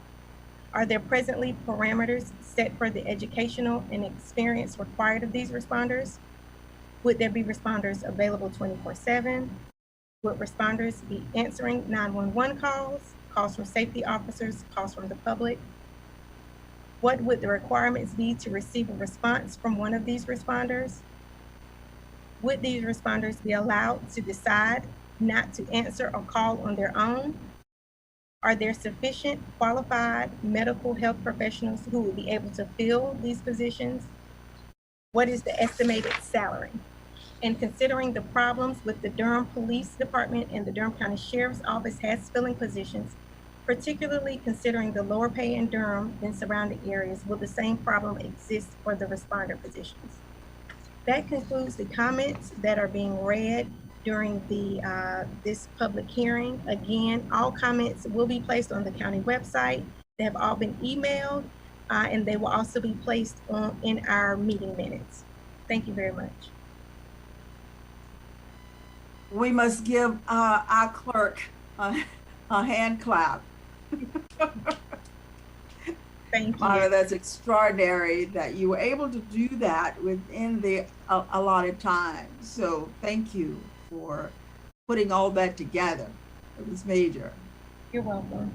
Are there presently parameters set for the educational and experience required of these responders? Would there be responders available 24/7? Would responders be answering 911 calls, calls from safety officers, calls from the public? What would the requirements be to receive a response from one of these responders? Would these responders be allowed to decide not to answer or call on their own? Are there sufficient qualified medical health professionals who would be able to fill these positions? What is the estimated salary? And considering the problems with the Durham Police Department and the Durham County Sheriff's Office has filling positions, particularly considering the lower pay in Durham than surrounding areas, will the same problem exist for the responder positions? That concludes the comments that are being read during this public hearing. Again, all comments will be placed on the county website. They have all been emailed, and they will also be placed in our meeting minutes. Thank you very much. we must give our clerk a hand clap. Thank Mara, you. that's extraordinary that you were able to do that within the allotted time. So thank you for putting all that together. It was major. You're welcome.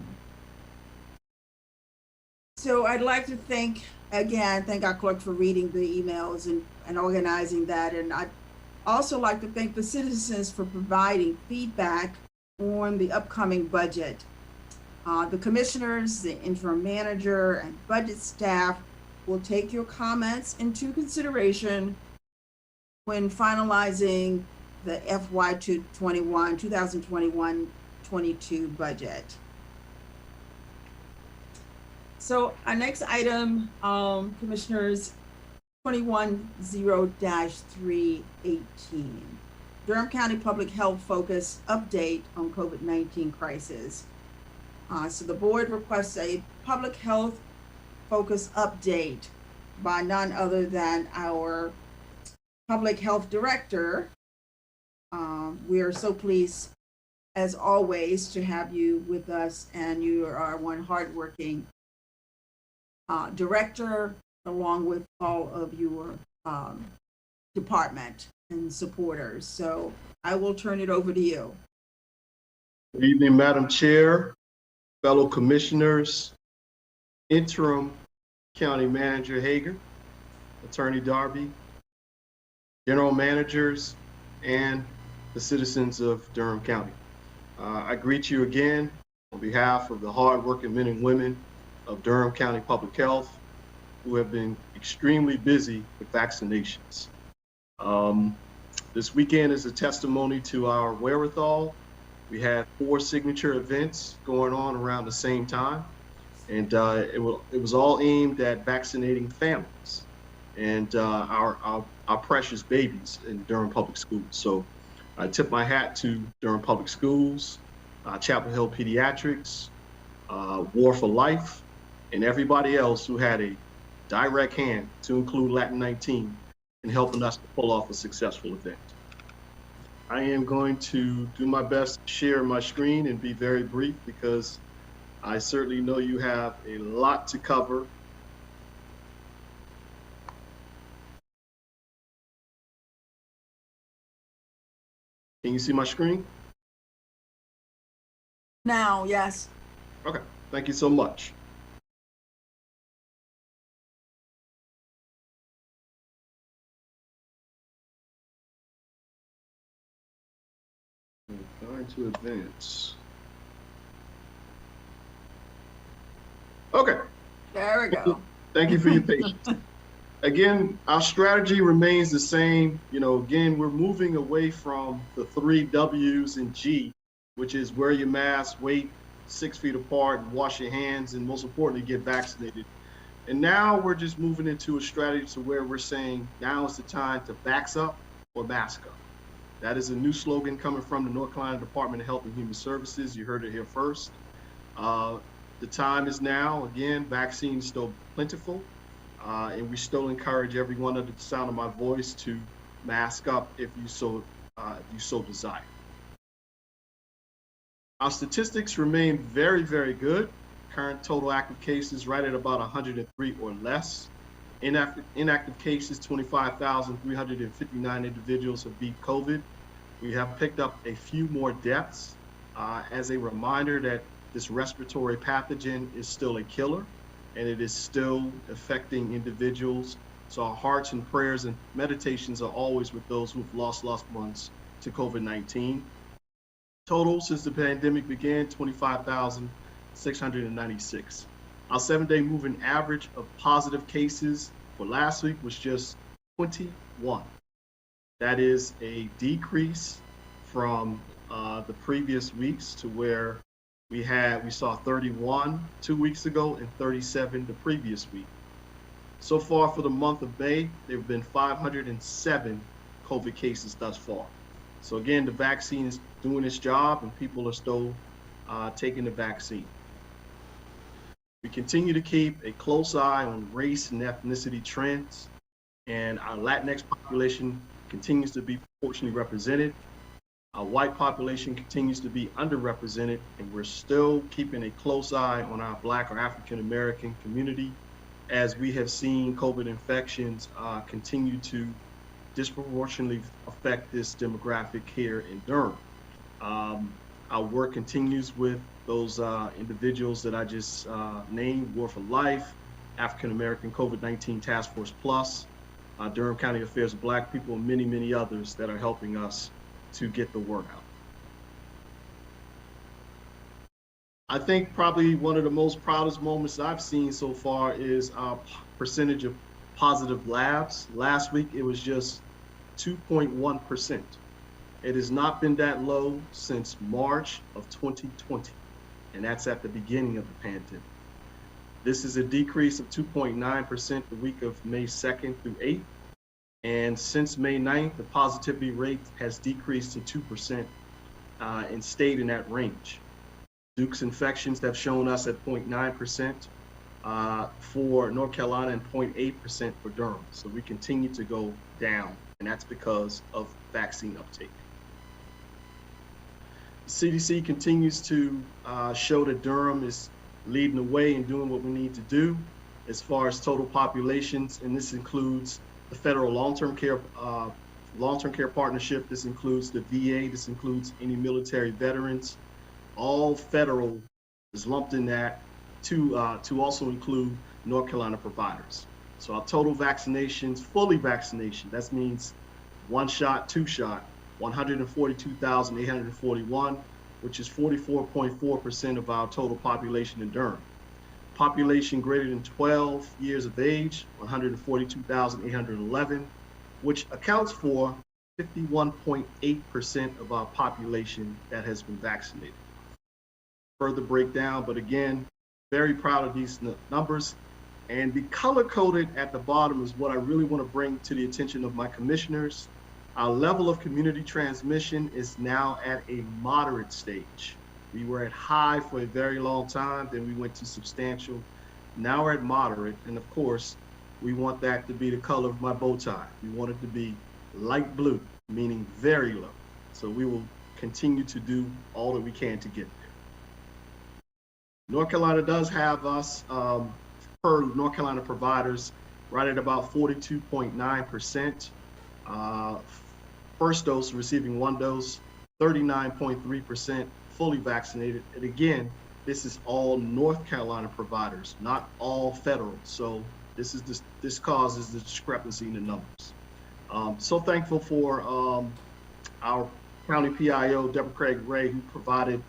So I'd like to thank our clerk for reading the emails and organizing that. And I'd also like to thank the citizens for providing feedback on the upcoming budget. The commissioners, the interim manager, and budget staff will take your comments into consideration when finalizing the FY 2021-22 budget. So our next item, commissioners, 210-318, Durham County Public Health Focus Update on COVID-19 Crisis. So the board requests a public health focus update by none other than our public health director. We are so pleased, as always, to have you with us, and you are one hardworking director, along with all of your department and supporters. So I will turn it over to you. Good evening, Madam Chair, fellow commissioners, interim County Manager Hager, Attorney Darby, general managers, and the citizens of Durham County. I greet you again on behalf of the hardworking men and women of Durham County Public Health who have been extremely busy with vaccinations. This weekend is a testimony to our wherewithal. We had 4 signature events going on around the same time, and it was all aimed at vaccinating families and our precious babies in Durham Public Schools. So I tip my hat to Durham Public Schools, Chapel Hill Pediatrics, War for Life, and everybody else who had a direct hand, to include Latin 19, in helping us to pull off a successful event. I am going to do my best to share my screen and be very brief because I certainly know you have a lot to cover. Can you see my screen? Now, yes. Okay, thank you so much. I'm trying to advance. Okay. There we go. Thank you for your patience. Again, our strategy remains the same. You know, again, we're moving away from the 3 W's and G, which is wear your mask, wait 6 feet apart, and wash your hands, and most importantly, get vaccinated. And now we're just moving into a strategy to where we're saying now is the time to vax up or mask up. That is a new slogan coming from the North Carolina Department of Health and Human Services. You heard it here first. The time is now. Again, vaccines still plentiful, and we still encourage everyone under the sound of my voice to mask up if you so desire. Our statistics remain very, very good. Current total active cases right at about 103 or less. Inactive cases, 25,359 individuals have beat COVID. We have picked up a few more deaths as a reminder that this respiratory pathogen is still a killer and it is still affecting individuals. So our hearts and prayers and meditations are always with those who've lost loved ones to COVID-19. Total since the pandemic began, 25,696. Our 7-day moving average of positive cases for last week was just 21. That is a decrease from the previous weeks to where we saw 31 2 weeks ago and 37 the previous week. So far for the month of May, there have been 507 COVID cases thus far. So again, the vaccine is doing its job and people are still taking the vaccine. We continue to keep a close eye on race and ethnicity trends, and our Latinx population continues to be proportionally represented. Our white population continues to be underrepresented, and we're still keeping a close eye on our Black or African American community, as we have seen COVID infections continue to disproportionately affect this demographic here in Durham. Our work continues with those individuals that I just named: War for Life, African American COVID-19 Task Force Plus, Durham County Affairs of Black People, and many, many others that are helping us to get the word out. I think probably one of the most proudest moments I've seen so far is our percentage of positive labs. Last week, it was just 2.1%. It has not been that low since March of 2020, and that's at the beginning of the pandemic. This is a decrease of 2.9% the week of May 2nd through 8th. And since May 9th, the positivity rate has decreased to 2% and stayed in that range. Duke's infections have shown us at 0.9% for North Carolina and 0.8% for Durham. So we continue to go down, and that's because of vaccine uptake. The CDC continues to show that Durham is leading the way and doing what we need to do as far as total populations, and this includes the federal long-term care partnership. This includes the VA. This includes any military veterans. All federal is lumped in that to also include North Carolina providers. So our total vaccinations, fully vaccination, that means one shot, two shot, 142,841, which is 44.4% of our total population in Durham. Population greater than 12 years of age, 142,811, which accounts for 51.8% of our population that has been vaccinated. Further breakdown, but again, very proud of these numbers. And the color coded at the bottom is what I really want to bring to the attention of my commissioners. Our level of community transmission is now at a moderate stage. We were at high for a very long time, then we went to substantial. Now we're at moderate, and of course, we want that to be the color of my bow tie. We want it to be light blue, meaning very low. So we will continue to do all that we can to get there. North Carolina does have us, per North Carolina providers, right at about 42.9%. First dose receiving one dose, 39.3% fully vaccinated. And again, this is all North Carolina providers, not all federal. So this causes the discrepancy in the numbers. So thankful for our County PIO, Deborah Craig Ray, who provided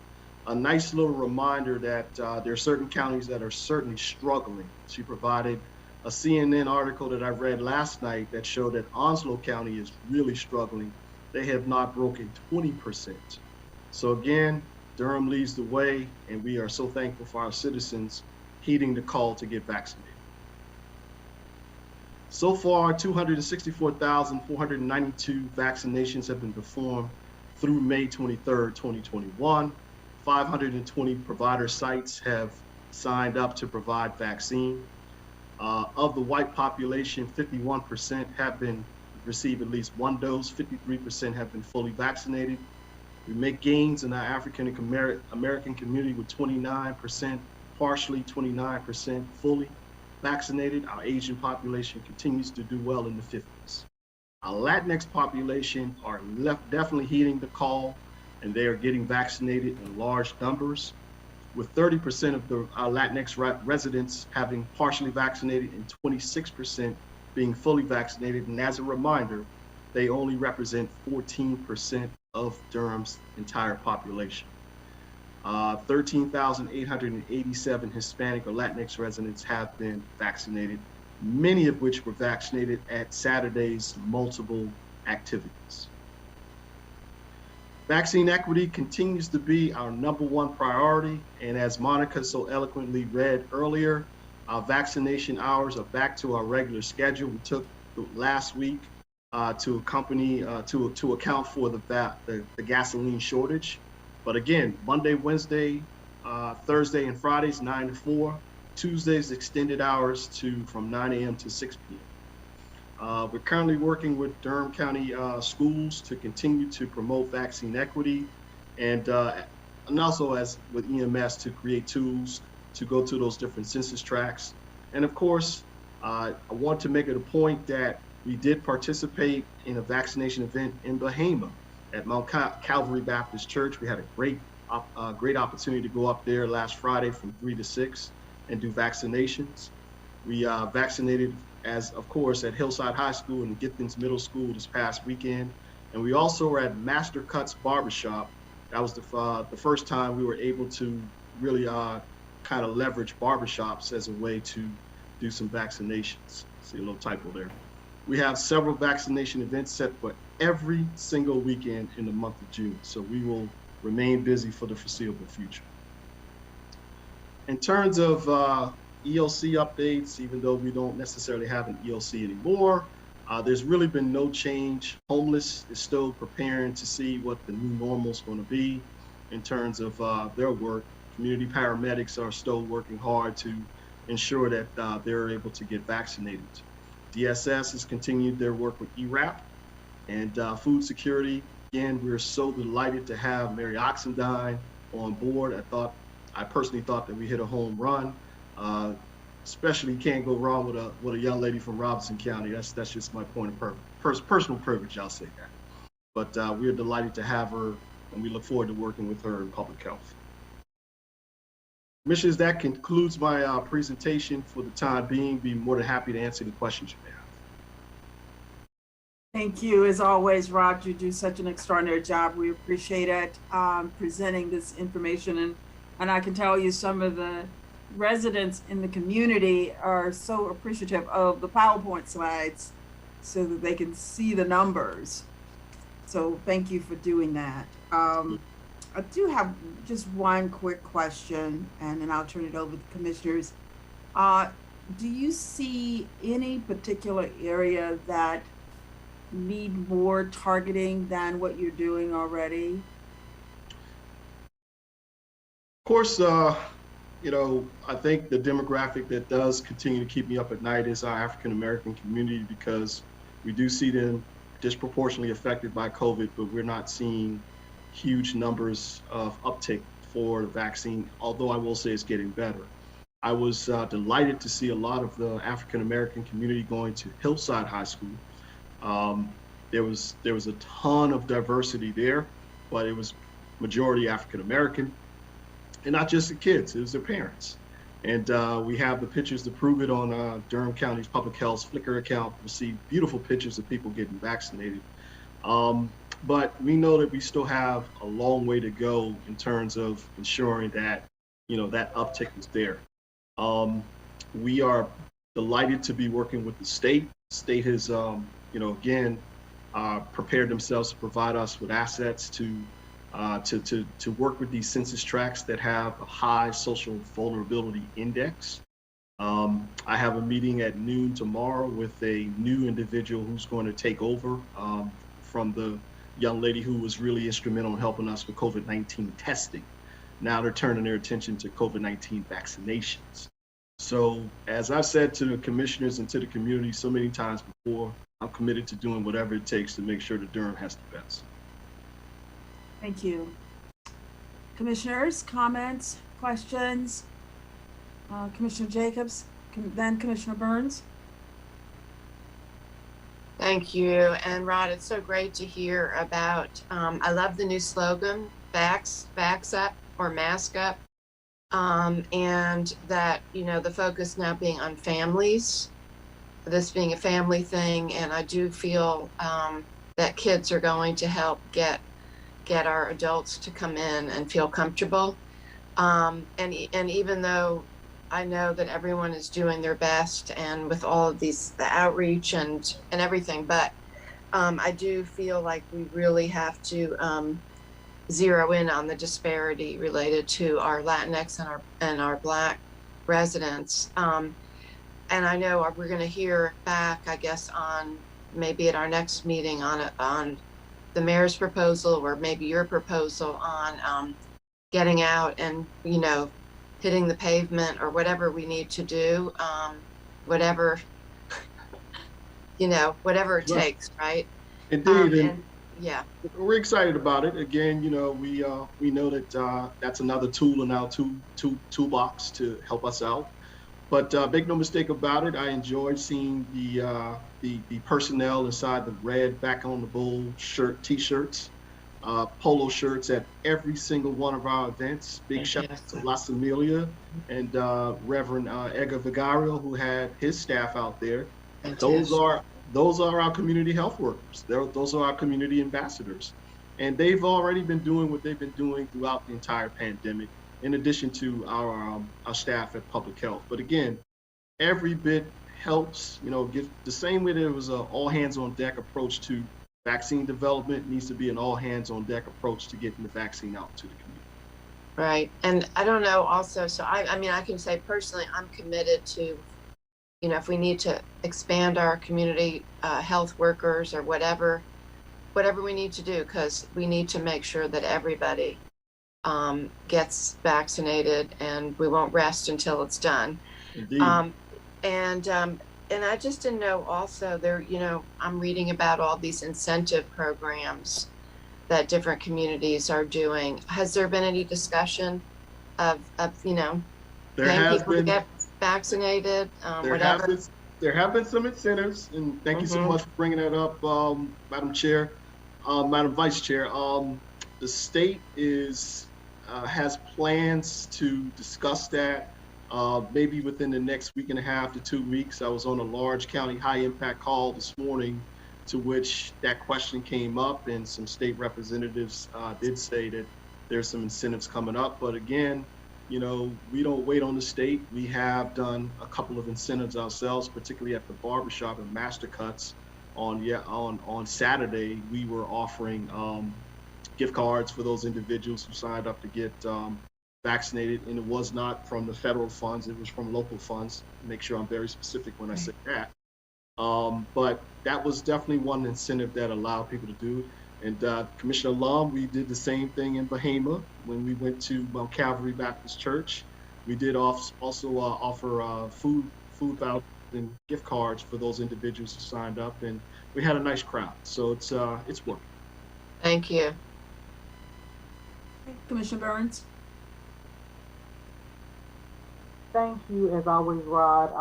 a nice little reminder that there are certain counties that are certainly struggling. She provided a CNN article that I read last night that showed that Onslow County is really struggling. They have not broken 20%. So again, Durham leads the way, and we are so thankful for our citizens heeding the call to get vaccinated. So far, 264,492 vaccinations have been performed through May 23rd, 2021. 520 provider sites have signed up to provide vaccine. Of the white population, 51% have been received at least one dose, 53% have been fully vaccinated. We make gains in our African American community with 29% partially, 29% fully vaccinated. Our Asian population continues to do well in the 50s. Our Latinx population are definitely heeding the call, and they are getting vaccinated in large numbers, with 30% of our Latinx residents having partially vaccinated and 26% being fully vaccinated. And as a reminder, they only represent 14% of Durham's entire population. 13,887 Hispanic or Latinx residents have been vaccinated, many of which were vaccinated at Saturday's multiple activities. Vaccine equity continues to be our #1 priority, and as Monica so eloquently read earlier, our vaccination hours are back to our regular schedule. We took last week to account for the gasoline shortage. But again, Monday, Wednesday, Thursday, and Fridays 9 to 4. Tuesdays extended hours from 9 a.m. to 6 p.m. We're currently working with Durham County schools to continue to promote vaccine equity and also as with EMS to create tools to go to those different census tracts. And of course, I want to make it a point that we did participate in a vaccination event in Bahama at Mount Calvary Baptist Church. We had a great opportunity to go up there last Friday from 3 to 6 and do vaccinations. We vaccinated, as of course, at Hillside High School and Githens Middle School this past weekend. And we also were at Master Cuts Barbershop. That was the first time we were able to really kind of leverage barbershops as a way to do some vaccinations. See a little typo there. We have several vaccination events set for every single weekend in the month of June. So we will remain busy for the foreseeable future. In terms of EOC updates, even though we don't necessarily have an EOC anymore, there's really been no change. Homeless is still preparing to see what the new normal is going to be in terms of their work. Community paramedics are still working hard to ensure that they're able to get vaccinated. DSS has continued their work with ERAP and food security. Again, we're so delighted to have Mary Oxendine on board. I personally thought that we hit a home run. Especially you can't go wrong with a young lady from Robinson County. That's just my point of personal privilege, I'll say that. But we're delighted to have her, and we look forward to working with her in public health. Commissioners, that concludes my presentation for the time being. Be more than happy to answer the questions you may have. Thank you, as always, Rod. You do such an extraordinary job. We appreciate it, presenting this information. And I can tell you some of the residents in the community are so appreciative of the PowerPoint slides so that they can see the numbers. So thank you for doing that. I do have just one quick question, and then I'll turn it over to the commissioners. Do you see any particular area that need more targeting than what you're doing already? Of course, you know, I think the demographic that does continue to keep me up at night is our African American community, because we do see them disproportionately affected by COVID, but we're not seeing huge numbers of uptake for the vaccine, although I will say it's getting better. I was delighted to see a lot of the African American community going to Hillside High School. There was a ton of diversity there, but it was majority African American. And not just the kids, it was their parents. And we have the pictures to prove it on Durham County's Public Health's Flickr account. We see beautiful pictures of people getting vaccinated. But we know that we still have a long way to go in terms of ensuring that, you know, that uptick is there. We are delighted to be working with the state. The state has, you know, again, prepared themselves to provide us with assets to work with these census tracts that have a high social vulnerability index. I have a meeting at noon tomorrow with a new individual who's going to take over from the young lady who was really instrumental in helping us with COVID-19 testing. Now they're turning their attention to COVID-19 vaccinations. So as I've said to the commissioners and to the community so many times before, I'm committed to doing whatever it takes to make sure that Durham has the best. Thank you. Commissioners, comments, questions? Commissioner Jacobs, then Commissioner Burns. Thank you. And Rod, it's so great to hear about, I love the new slogan, Vax Up or Mask Up. And that, you know, the focus now being on families, this being a family thing. And I do feel that kids are going to help get our adults to come in and feel comfortable. And even though I know that everyone is doing their best and with all of these, the outreach and everything, but I do feel like we really have to zero in on the disparity related to our Latinx and our Black residents. And I know we're going to hear back, I guess, on maybe at our next meeting on the mayor's proposal or maybe your proposal on getting out and, you know, hitting the pavement or whatever we need to do, whatever you know, whatever it Right. takes, right? Indeed, and And yeah, we're excited about it. Again, you know, we know that that's another tool in our toolbox to help us out. But make no mistake about it, I enjoyed seeing the personnel inside the red back on the bull shirt T-shirts, polo shirts at every single one of our events. Big shout out to La Familia and Reverend Edgar Vigario, who had his staff out there. Those are our community health workers. Those are our community ambassadors, and they've already been doing what they've been doing throughout the entire pandemic, in addition to our staff at public health. But again, every bit helps. You know, give the same way there was an all hands on deck approach to vaccine development, needs to be an all hands on deck approach to getting the vaccine out to the community. right. And I don't know also, so I mean, I can say personally, I'm committed to, you know, if we need to expand our community health workers or whatever we need to do, because we need to make sure that everybody gets vaccinated, and we won't rest until it's done. Indeed. And I just didn't know also there, you know, I'm reading about all these incentive programs that different communities are doing. Has there been any discussion of you know, paying people to get vaccinated, whatever? There have been some incentives, and thank you so much for bringing that up, Madam Chair, Madam Vice Chair. The state has plans to discuss that maybe within the next week and a half to 2 weeks. I was on a large county high impact call this morning to which that question came up, and some state representatives did say that there's some incentives coming up. But again, you know, we don't wait on the state. We have done a couple of incentives ourselves, particularly at the barbershop and Master Cuts. On Saturday, we were offering gift cards for those individuals who signed up to get vaccinated, and it was not from the federal funds, it was from local funds. Make sure I'm very specific when I say that. But that was definitely one incentive that allowed people to do it. And Commissioner Lum, we did the same thing in Bahama when we went to Mount Calvary Baptist Church. We did also offer food vouchers and gift cards for those individuals who signed up, and we had a nice crowd. So it's working. Thank you. Commissioner Burns. Thank you, as always, Rod.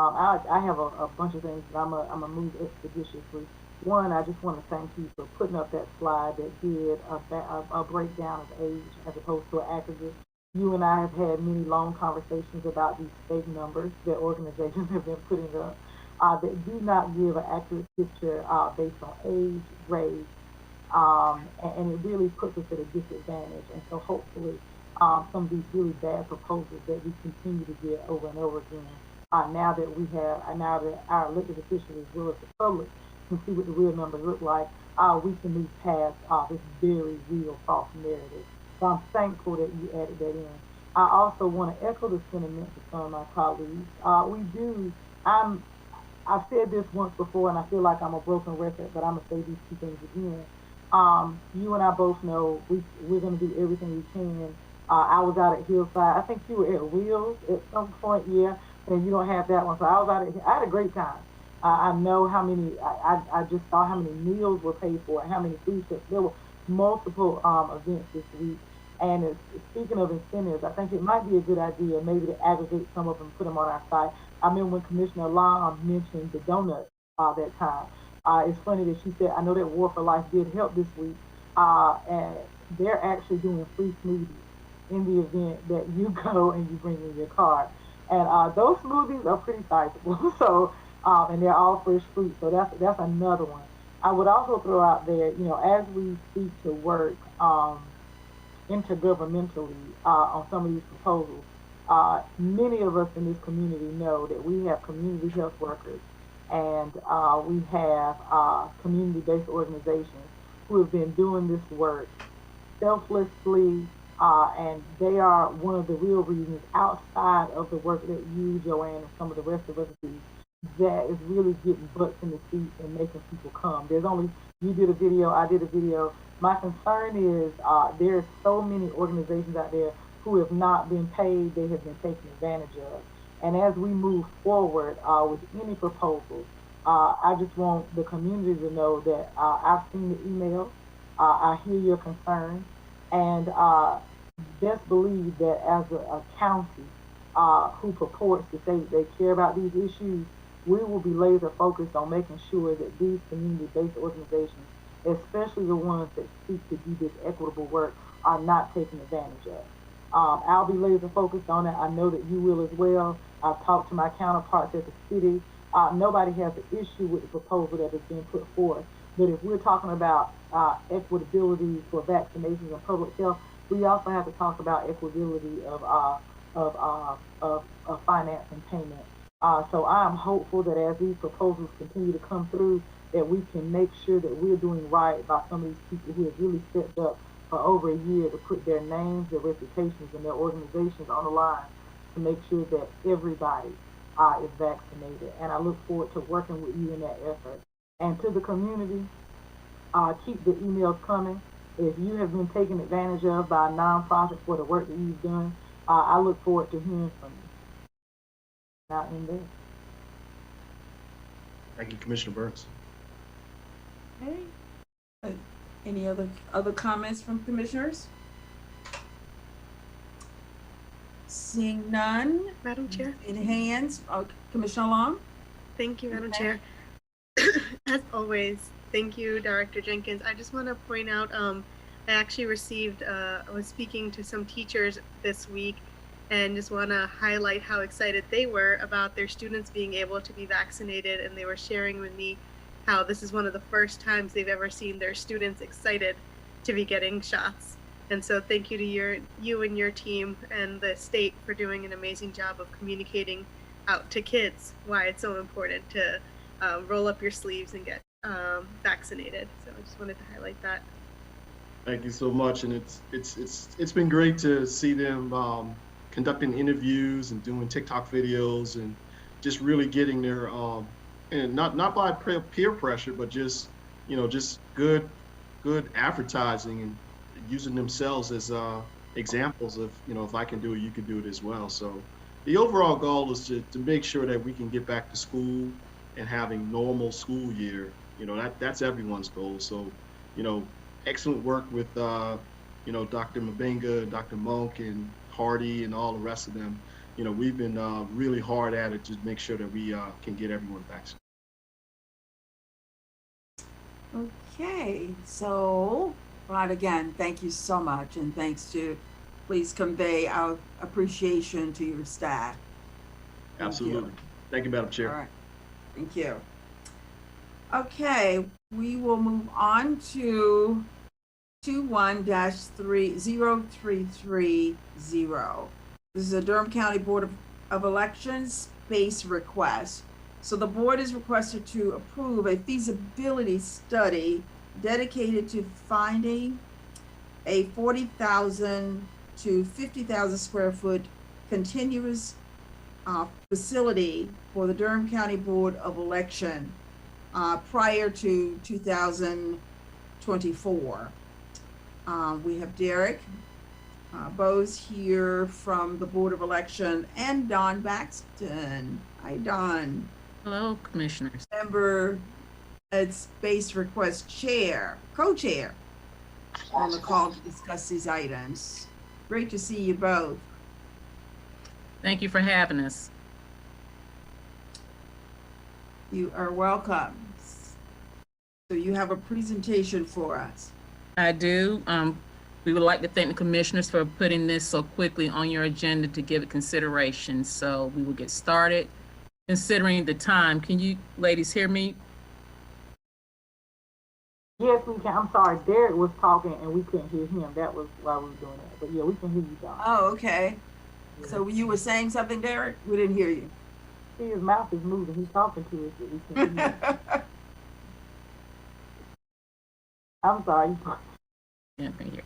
I have a bunch of things, but I'm gonna move expeditiously. One, I just want to thank you for putting up that slide that did a breakdown of age as opposed to an aggregate. You and I have had many long conversations about these fake numbers that organizations have been putting up that do not give an accurate picture based on age, race, and it really puts us at a disadvantage. And so hopefully some of these really bad proposals that we continue to get over and over again, now that our elected officials as well as the public can see what the real numbers look like, we can move past this very real false narrative. So I'm thankful that you added that in. I also want to echo the sentiments of some of my colleagues. I've said this once before, and I feel like I'm a broken record, but I'm going to say these two things again. You and I both know we're going to do everything we can. I was out at Hillside. I think you were at Wheels at some point, yeah, and you don't have that one. So I had a great time. I know how many, I just saw how many meals were paid for and how many food trips. There were multiple events this week. And speaking of incentives, I think it might be a good idea maybe to aggregate some of them and put them on our site. I remember when Commissioner Long mentioned the donuts that time. It's funny that she said, I know that War for Life did help this week. And they're actually doing free smoothies in the event that you go and you bring in your card. And those smoothies are pretty sizable. So, and they're all fresh fruit. So that's another one. I would also throw out there, as we seek to work intergovernmentally on some of these proposals, many of us in this community know that we have community health workers and we have community-based organizations who have been doing this work selflessly, and they are one of the real reasons outside of the work that you, Joanne, and some of the rest of us do that is really getting butts in the seats and making people come. You did a video, I did a video. My concern is there's so many organizations out there who have not been paid, they have been taken advantage of. And as we move forward with any proposals, I just want the community to know that I've seen the email, I hear your concern, and best believe that as a county who purports to say that they care about these issues, we will be laser focused on making sure that these community-based organizations, especially the ones that seek to do this equitable work, are not taken advantage of. I'll be laser focused on it. I know that you will as well. I've talked to my counterparts at the city. Nobody has an issue with the proposal that has been put forth. But if we're talking about equitability for vaccinations and public health, we also have to talk about equitability of finance and payment. So I'm hopeful that as these proposals continue to come through, that we can make sure that we're doing right by some of these people who have really stepped up for over a year to put their names, their reputations, and their organizations on the line to make sure that everybody is vaccinated. And I look forward to working with you in that effort. And to the community, keep the emails coming. If you have been taken advantage of by a nonprofit for the work that you've done, I look forward to hearing from you. Now in there. Thank you, Commissioner Burns. Okay. Any other comments from commissioners? Seeing none. Madam Chair. In hands. Commissioner Long. Thank you, Madam Chair. As always, thank you, Director Jenkins. I just want to point out, I actually received, I was speaking to some teachers this week and just want to highlight how excited they were about their students being able to be vaccinated. And they were sharing with me how this is one of the first times they've ever seen their students excited to be getting shots. And so thank you to you and your team and the state for doing an amazing job of communicating out to kids why it's so important to roll up your sleeves and get vaccinated. So I just wanted to highlight that. Thank you so much, and it's been great to see them conducting interviews and doing TikTok videos and just really getting their and not by peer pressure, but just just good advertising and using themselves as examples of if I can do it, you can do it as well. So the overall goal is to make sure that we can get back to school and having normal school year. That's everyone's goal. So excellent work with Dr. Mabenga, Dr. Monk, and Hardy, and all the rest of them. We've been really hard at it to make sure that we can get everyone vaccinated. Okay, so Rod, again, thank you so much, and please convey our appreciation to your staff. Absolutely. Thank you, Madam Chair. All right, thank you. Okay, we will move on to 21-0330. This is a Durham County Board of Elections space request. So the board is requested to approve a feasibility study dedicated to finding a 40,000 to 50,000 square foot continuous facility for the Durham County Board of Election prior to 2024. We have Derek Bose here from the Board of Election and Don Baxton. Hi, Don. Hello, commissioners. Member at Space Request co-chair on the call to discuss these items. Great to see you both. Thank you for having us. You are welcome. So you have a presentation for us. I do. We would like to thank the commissioners for putting this so quickly on your agenda to give it consideration. So we will get started. Considering the time, can you ladies hear me? Yes, we can. I'm sorry, Derek was talking and we couldn't hear him. That was why we were doing that. But yeah, we can hear you, Don. Oh, okay. Yeah. So you were saying something, Derek? We didn't hear you. See, his mouth is moving. He's talking to us, but we can't hear him. I'm sorry. Yeah, thank you.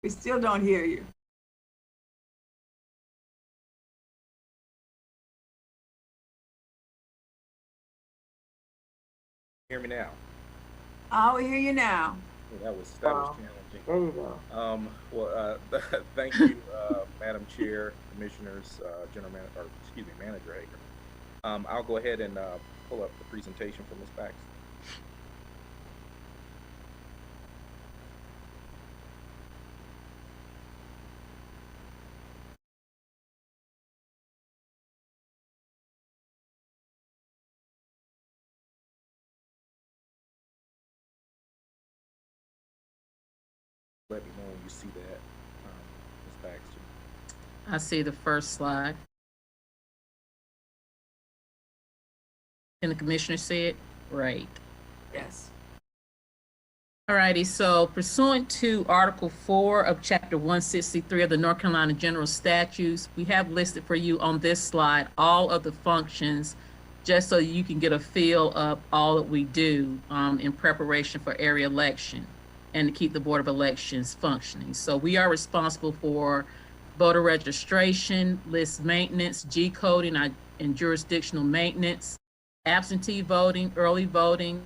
We still don't hear you. Hear me now? I'll hear you now. That was So challenging. there you go. Well, thank you, Madam Chair, Commissioners, General Manager, or excuse me, Manager Hager. I'll go ahead and pull up the presentation for Ms. Baxter. Let me know when you see that, Ms. Baxter. I see the first slide. Can the commissioner see it? Great. Yes. All righty, so pursuant to Article 4 of Chapter 163 of the North Carolina General Statutes, we have listed for you on this slide all of the functions, just so you can get a feel of all that we do in preparation for area election and to keep the Board of Elections functioning. So we are responsible for voter registration, list maintenance, G-coding, and jurisdictional maintenance, absentee voting, early voting,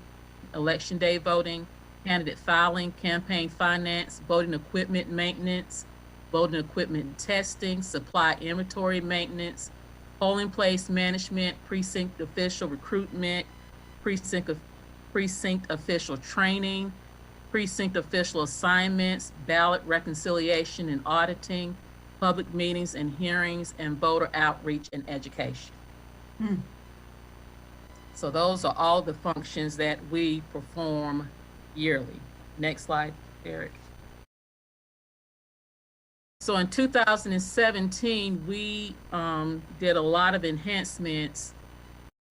election day voting, candidate filing, campaign finance, voting equipment maintenance, voting equipment testing, supply inventory maintenance, polling place management, precinct official recruitment, precinct official training, precinct official assignments, ballot reconciliation and auditing, public meetings and hearings, and voter outreach and education. So those are all the functions that we perform yearly. Next slide, Eric. So in 2017, we did a lot of enhancements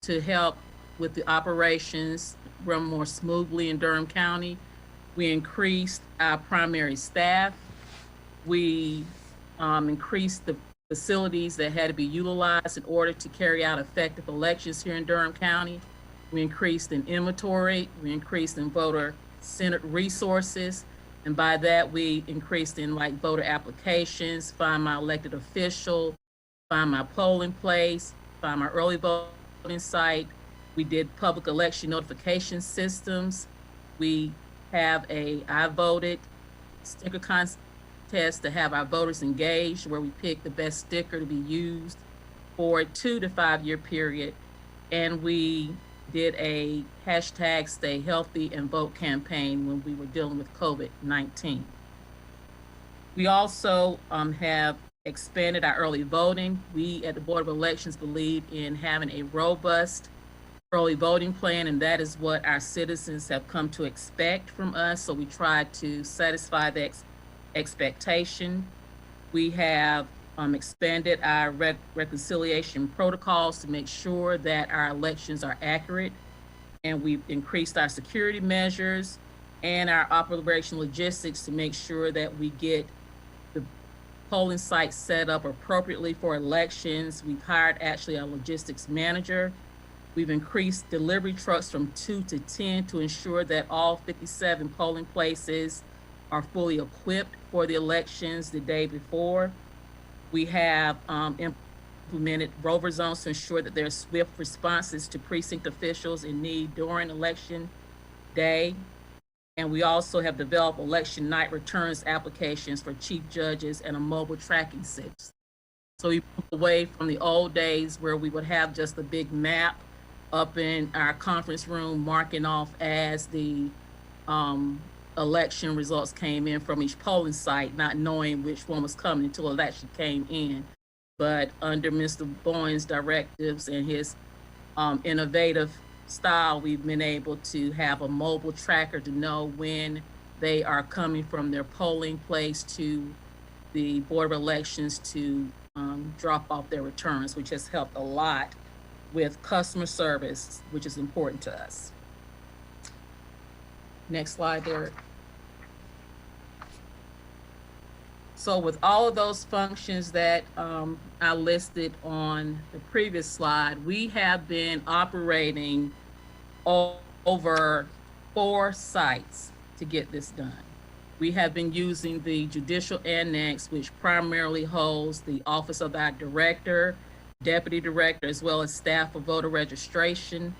to help with the operations run more smoothly in Durham County. We increased our primary staff. We increased the facilities that had to be utilized in order to carry out effective elections here in Durham County. We increased in inventory, we increased in voter-centered resources, and by that we increased in like voter applications, find my elected official, find my polling place, find my early voting site. We did public election notification systems. We have a I voted sticker contest to have our voters engaged, where we pick the best sticker to be used for a 2 to 5 year period. And we did a hashtag stay healthy and vote campaign when we were dealing with COVID-19. We also have expanded our early voting. We at the Board of Elections believe in having a robust early voting plan, and that is what our citizens have come to expect from us. So we try to satisfy that expectation. We have expanded our reconciliation protocols to make sure that our elections are accurate, and we've increased our security measures and our operational logistics to make sure that we get the polling sites set up appropriately for elections. We've hired actually a logistics manager. We've increased delivery trucks from 2 to 10 to ensure that all 57 polling places are fully equipped for the elections the day before. We have implemented rover zones to ensure that there's swift responses to precinct officials in need during election day. And we also have developed election night returns applications for chief judges and a mobile tracking system. So we moved away from the old days where we would have just a big map up in our conference room marking off as the election results came in from each polling site, not knowing which one was coming until election came in. But under Mr. Bowen's directives and his innovative style, we've been able to have a mobile tracker to know when they are coming from their polling place to the Board of Elections to drop off their returns, which has helped a lot with customer service, which is important to us. Next slide, Derek. So with all of those functions that I listed on the previous slide, we have been operating over 4 sites to get this done. We have been using the Judicial Annex, which primarily holds the Office of our Director, Deputy Director, as well as staff for voter registration.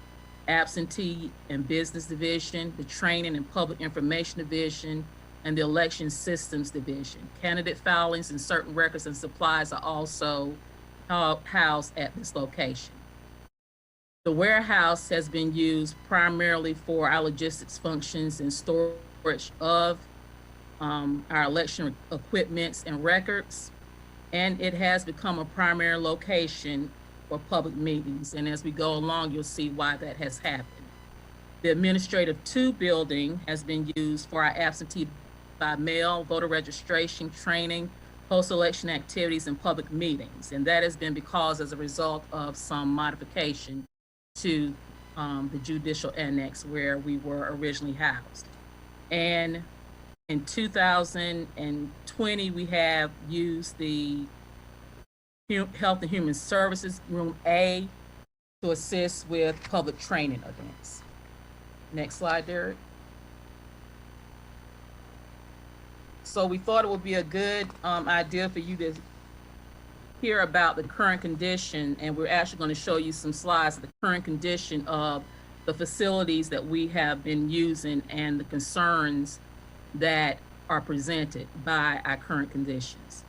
Absentee and Business Division, the Training and Public Information Division, and the Election Systems Division. Candidate filings and certain records and supplies are also housed at this location. The warehouse has been used primarily for our logistics functions and storage of our election equipments and records, and it has become a primary location for public meetings. And as we go along, you'll see why that has happened. The Administrative 2 building has been used for our absentee by mail, voter registration, training, post-election activities, and public meetings. And that has been because as a result of some modification to the judicial annex where we were originally housed. And in 2020, we have used the Health and Human Services Room A to assist with public training events. Next slide, Derek. So we thought it would be a good idea for you to hear about the current condition, and we're actually going to show you some slides of the current condition of the facilities that we have been using and the concerns that are presented by our current conditions.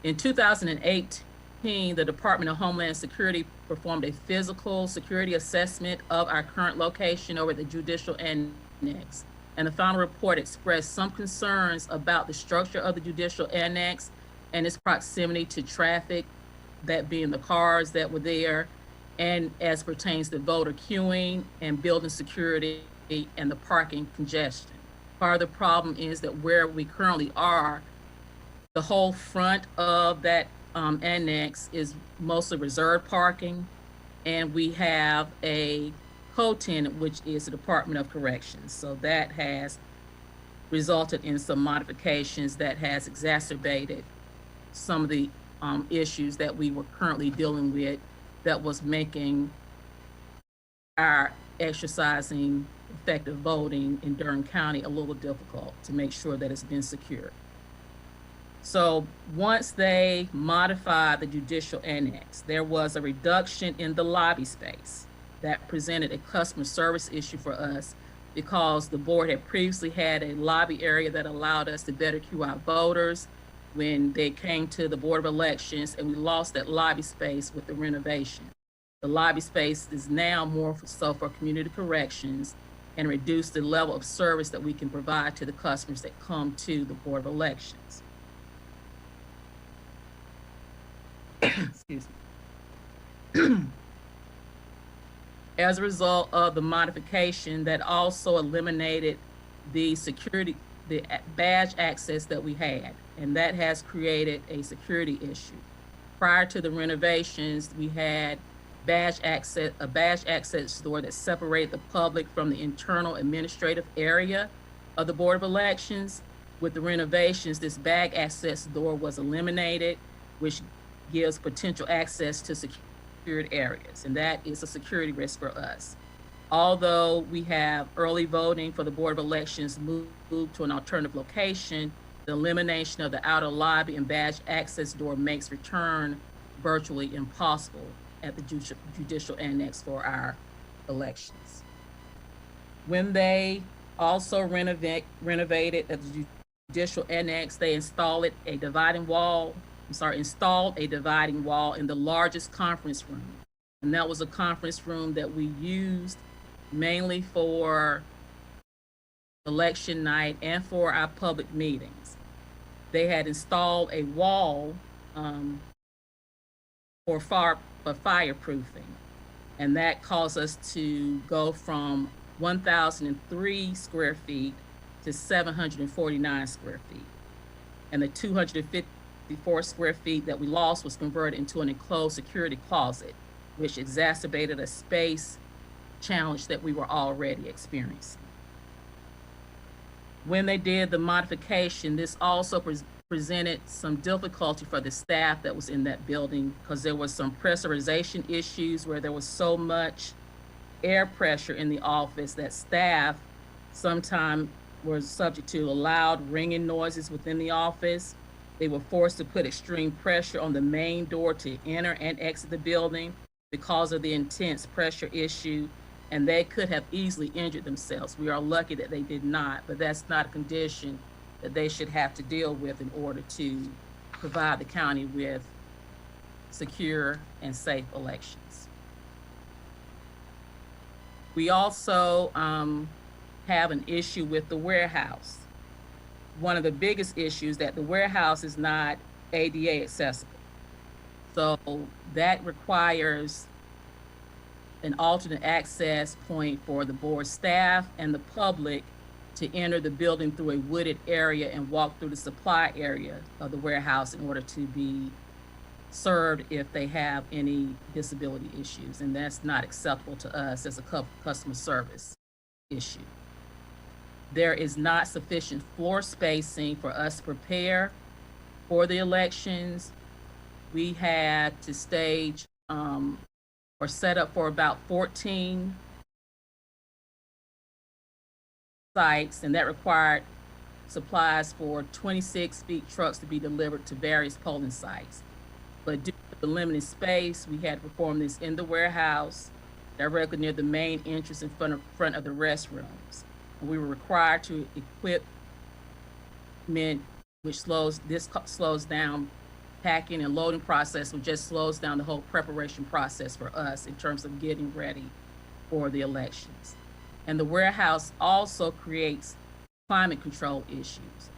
In 2018, the Department of Homeland Security performed a physical security assessment of our current location over the judicial annex. And the final report expressed some concerns about the structure of the judicial annex and its proximity to traffic, that being the cars that were there, and as pertains to voter queuing and building security and the parking congestion. Part of the problem is that where we currently are, the whole front of that annex is mostly reserved parking, and we have a co-tenant, which is the Department of Corrections. So that has resulted in some modifications that has exacerbated some of the issues that we were currently dealing with that was making our exercising effective voting in Durham County a little difficult to make sure that it's been secured. So once they modified the judicial annex, there was a reduction in the lobby space that presented a customer service issue for us because the board had previously had a lobby area that allowed us to better queue our voters when they came to the Board of Elections, and we lost that lobby space with the renovation. The lobby space is now more so for community corrections and reduce the level of service that we can provide to the customers that come to the Board of Elections. Excuse me. As a result of the modification, that also eliminated the security, the badge access that we had, and that has created a security issue. Prior to the renovations, we had a badge access door that separated the public from the internal administrative area of the Board of Elections. With the renovations, this badge access door was eliminated, which gives potential access to secured areas, and that is a security risk for us. Although we have early voting for the Board of Elections moved to an alternative location, the elimination of the outer lobby and badge access door makes return virtually impossible at the judicial annex for our elections. When they also renovated the judicial annex, they installed a dividing wall in the largest conference room. And that was a conference room that we used mainly for election night and for our public meetings. They had installed a wall for fireproofing, and that caused us to go from 1,003 square feet to 749 square feet. And the 254 square feet that we lost was converted into an enclosed security closet, which exacerbated a space challenge that we were already experiencing. When they did the modification, this also presented some difficulty for the staff that was in that building because there was some pressurization issues where there was so much air pressure in the office that staff sometimes were subject to loud ringing noises within the office. They were forced to put extreme pressure on the main door to enter and exit the building because of the intense pressure issue. and they could have easily injured themselves. We are lucky that they did not, but that's not a condition that they should have to deal with in order to provide the county with secure and safe elections. We also have an issue with the warehouse. One of the biggest issues that the warehouse is not ADA accessible. So that requires an alternate access point for the board staff and the public to enter the building through a wooded area and walk through the supply area of the warehouse in order to be served if they have any disability issues. And that's not acceptable to us as a customer service issue. There is not sufficient floor spacing for us to prepare for the elections. We had to stage or set up for about 14 sites, and that required supplies for 26 feet trucks to be delivered to various polling sites. But due to the limited space, we had to perform this in the warehouse, directly near the main entrance in front of the restrooms. And we were required to equip which slows down packing and loading process, which just slows down the whole preparation process for us in terms of getting ready for the elections. And the warehouse also creates climate control issues.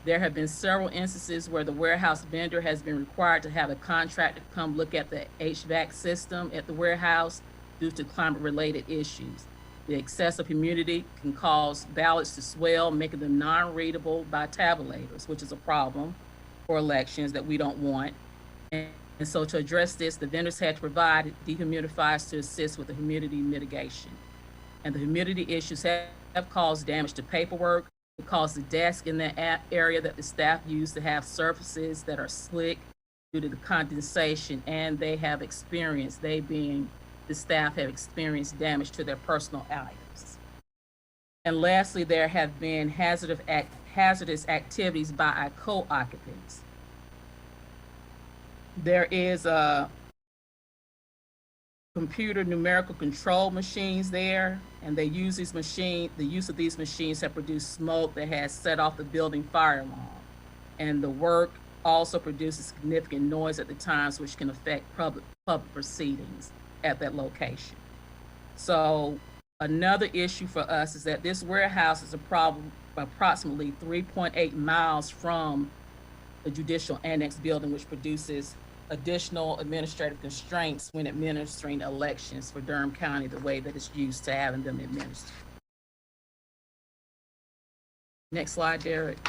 There have been several instances where the warehouse vendor has been required to have a contractor come look at the HVAC system at the warehouse due to climate-related issues. The excessive humidity can cause ballots to swell, making them non-readable by tabulators, which is a problem for elections that we don't want. And so to address this, the vendors had to provide dehumidifiers to assist with the humidity mitigation. And the humidity issues have caused damage to paperwork. It caused the desk in the area that the staff use to have surfaces that are slick due to the condensation, and they have experienced, they being the staff, have experienced damage to their personal items. And lastly, there have been hazardous activities by our co-occupants. There is a computer numerical control machines there, and they use these machines. The use of these machines have produced smoke that has set off the building fire alarm. And the work also produces significant noise at the times, which can affect public proceedings at that location. So another issue for us is that this warehouse is approximately 3.8 miles from the Judicial Annex building, which produces additional administrative constraints when administering elections for Durham County the way that it's used to having them administered. Next slide, Derek.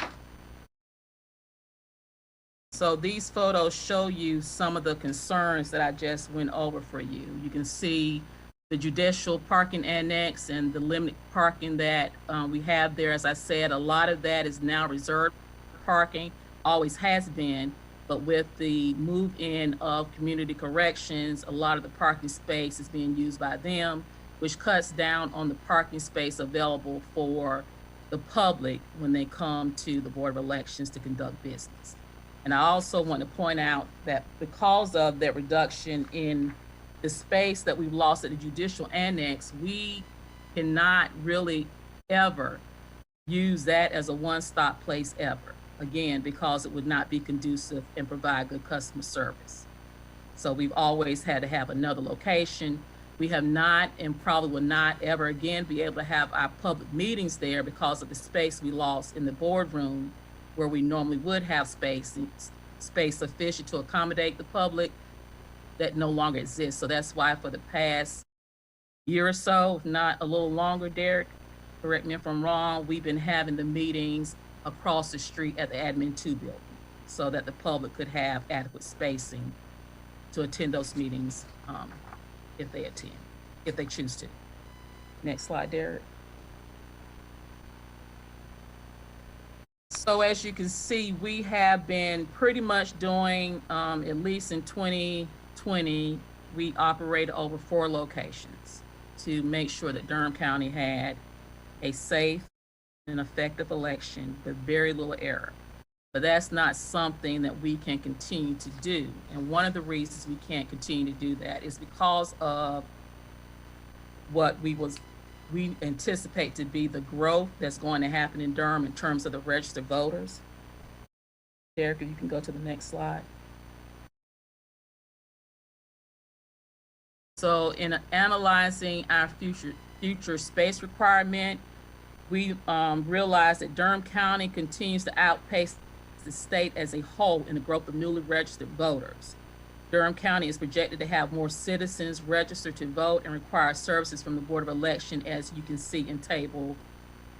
So these photos show you some of the concerns that I just went over for you. You can see the Judicial Parking Annex and the limited parking that we have there. As I said, a lot of that is now reserved parking, always has been, but with the move in of community corrections, a lot of the parking space is being used by them, which cuts down on the parking space available for the public when they come to the Board of Elections to conduct business. And I also want to point out that because of that reduction in the space that we've lost at the Judicial Annex, we cannot really ever use that as a one-stop place ever. Again, because it would not be conducive and provide good customer service. So we've always had to have another location. We have not, and probably will not ever again be able to have our public meetings there because of the space we lost in the boardroom, where we normally would have space sufficient to accommodate the public, that no longer exists. So that's why for the past year or so, if not a little longer, Derek, correct me if I'm wrong, we've been having the meetings across the street at the Admin 2 building so that the public could have adequate spacing to attend those meetings if they choose to. Next slide, Derek. So as you can see, we have been pretty much doing, at least in 2020, we operated over 4 locations to make sure that Durham County had a safe and effective election with very little error. But that's not something that we can continue to do. And one of the reasons we can't continue to do that is because of what we anticipate to be the growth that's going to happen in Durham in terms of the registered voters. Derek, if you can go to the next slide. So in analyzing our future space requirement, we realized that Durham County continues to outpace the state as a whole in the growth of newly registered voters. Durham County is projected to have more citizens registered to vote and require services from the Board of Election, as you can see in Table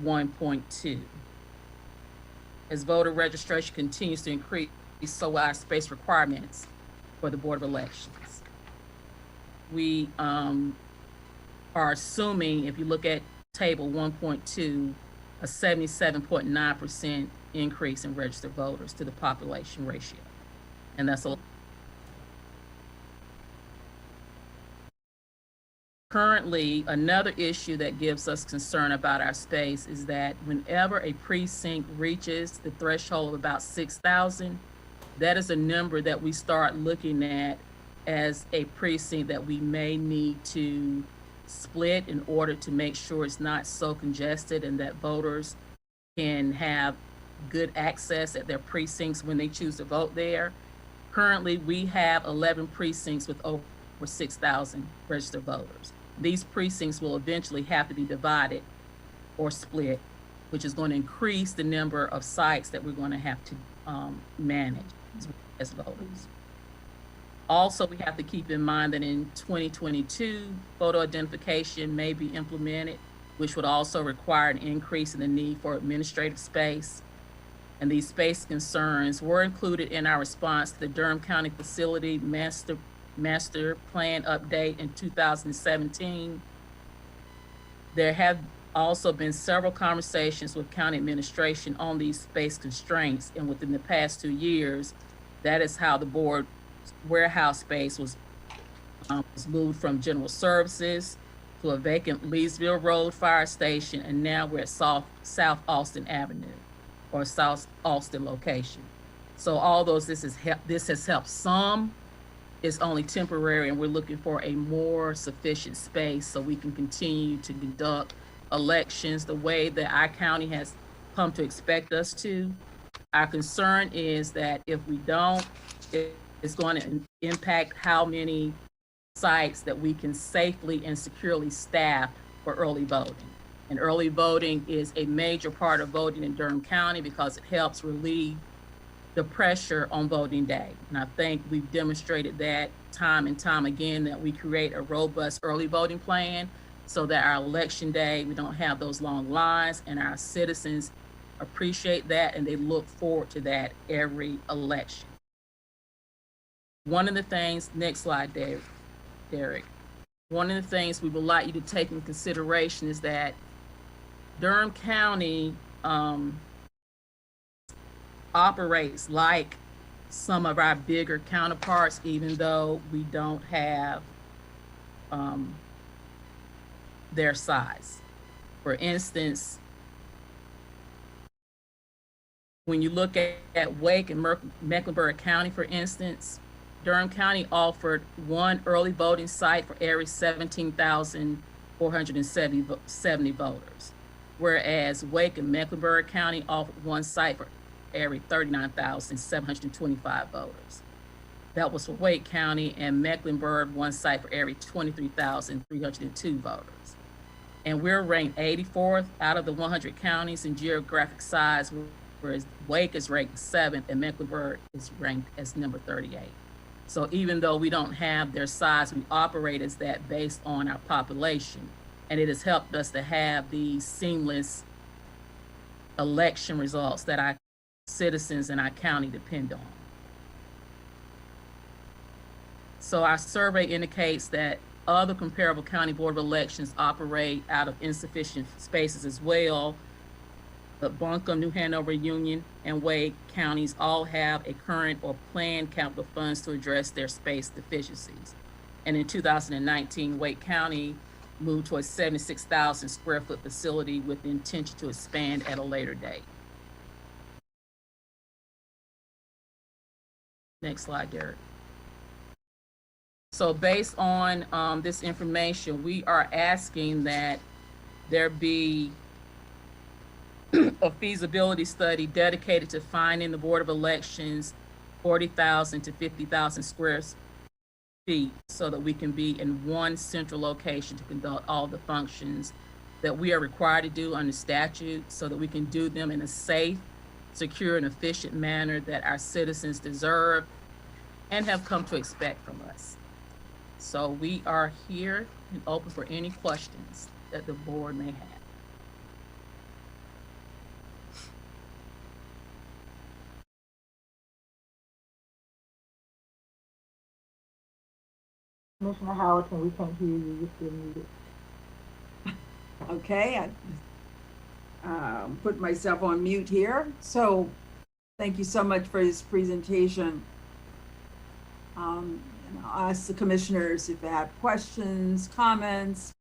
1.2. As voter registration continues to increase, so will our space requirements for the Board of Elections. We are assuming, if you look at Table 1.2, a 77.9% increase in registered voters to the population ratio. And that's a Currently, another issue that gives us concern about our space is that whenever a precinct reaches the threshold of about 6,000, that is a number that we start looking at as a precinct that we may need to split in order to make sure it's not so congested and that voters can have good access at their precincts when they choose to vote there. Currently, we have 11 precincts with over 6,000 registered voters. These precincts will eventually have to be divided or split, which is going to increase the number of sites that we're going to have to manage as voters. Also, we have to keep in mind that in 2022, photo identification may be implemented, which would also require an increase in the need for administrative space. And these space concerns were included in our response to the Durham County Facility Master Plan update in 2017. There have also been several conversations with county administration on these space constraints, and within the past 2 years, that is how the board warehouse space was moved from general services to a vacant Leesville Road fire station, and now we're at South Austin Avenue or South Austin location. So all those, this has helped some. It's only temporary, and we're looking for a more sufficient space so we can continue to conduct elections the way that our county has come to expect us to. Our concern is that if we don't, it's going to impact how many sites that we can safely and securely staff for early voting. And early voting is a major part of voting in Durham County because it helps relieve the pressure on voting day. And I think we've demonstrated that time and time again, that we create a robust early voting plan so that our election day, we don't have those long lines, and our citizens appreciate that and they look forward to that every election. One of the things, next slide, Derek. One of the things we would like you to take into consideration is that Durham County operates like some of our bigger counterparts, even though we don't have their size. For instance, when you look at Wake and Mecklenburg County, for instance, Durham County offered one early voting site for every 17,470 voters, whereas Wake and Mecklenburg County offered one site for every 39,725 voters. That was for Wake County, and Mecklenburg one site for every 23,302 voters. And we're ranked 84th out of the 100 counties in geographic size, whereas Wake is ranked 7th and Mecklenburg is ranked as number 38. So even though we don't have their size, we operate as that based on our population. And it has helped us to have these seamless election results that our citizens in our county depend on. So our survey indicates that other comparable county board of elections operate out of insufficient spaces as well. But Buncombe, New Hanover, Union, and Wake counties all have a current or planned capital funds to address their space deficiencies. And in 2019, Wake County moved to a 76,000 square foot facility with the intention to expand at a later date. Next slide, Derek. So based on this information, we are asking that there be a feasibility study dedicated to finding the Board of Elections 40,000 to 50,000 square feet so that we can be in one central location to conduct all the functions that we are required to do under statute so that we can do them in a safe, secure, and efficient manner that our citizens deserve and have come to expect from us. So we are here and open for any questions that the board may have. Commissioner Howard, we can't hear you. You're still muted. Okay, I put myself on mute here. So thank you so much for this presentation. And I'll ask the commissioners if they have questions, comments.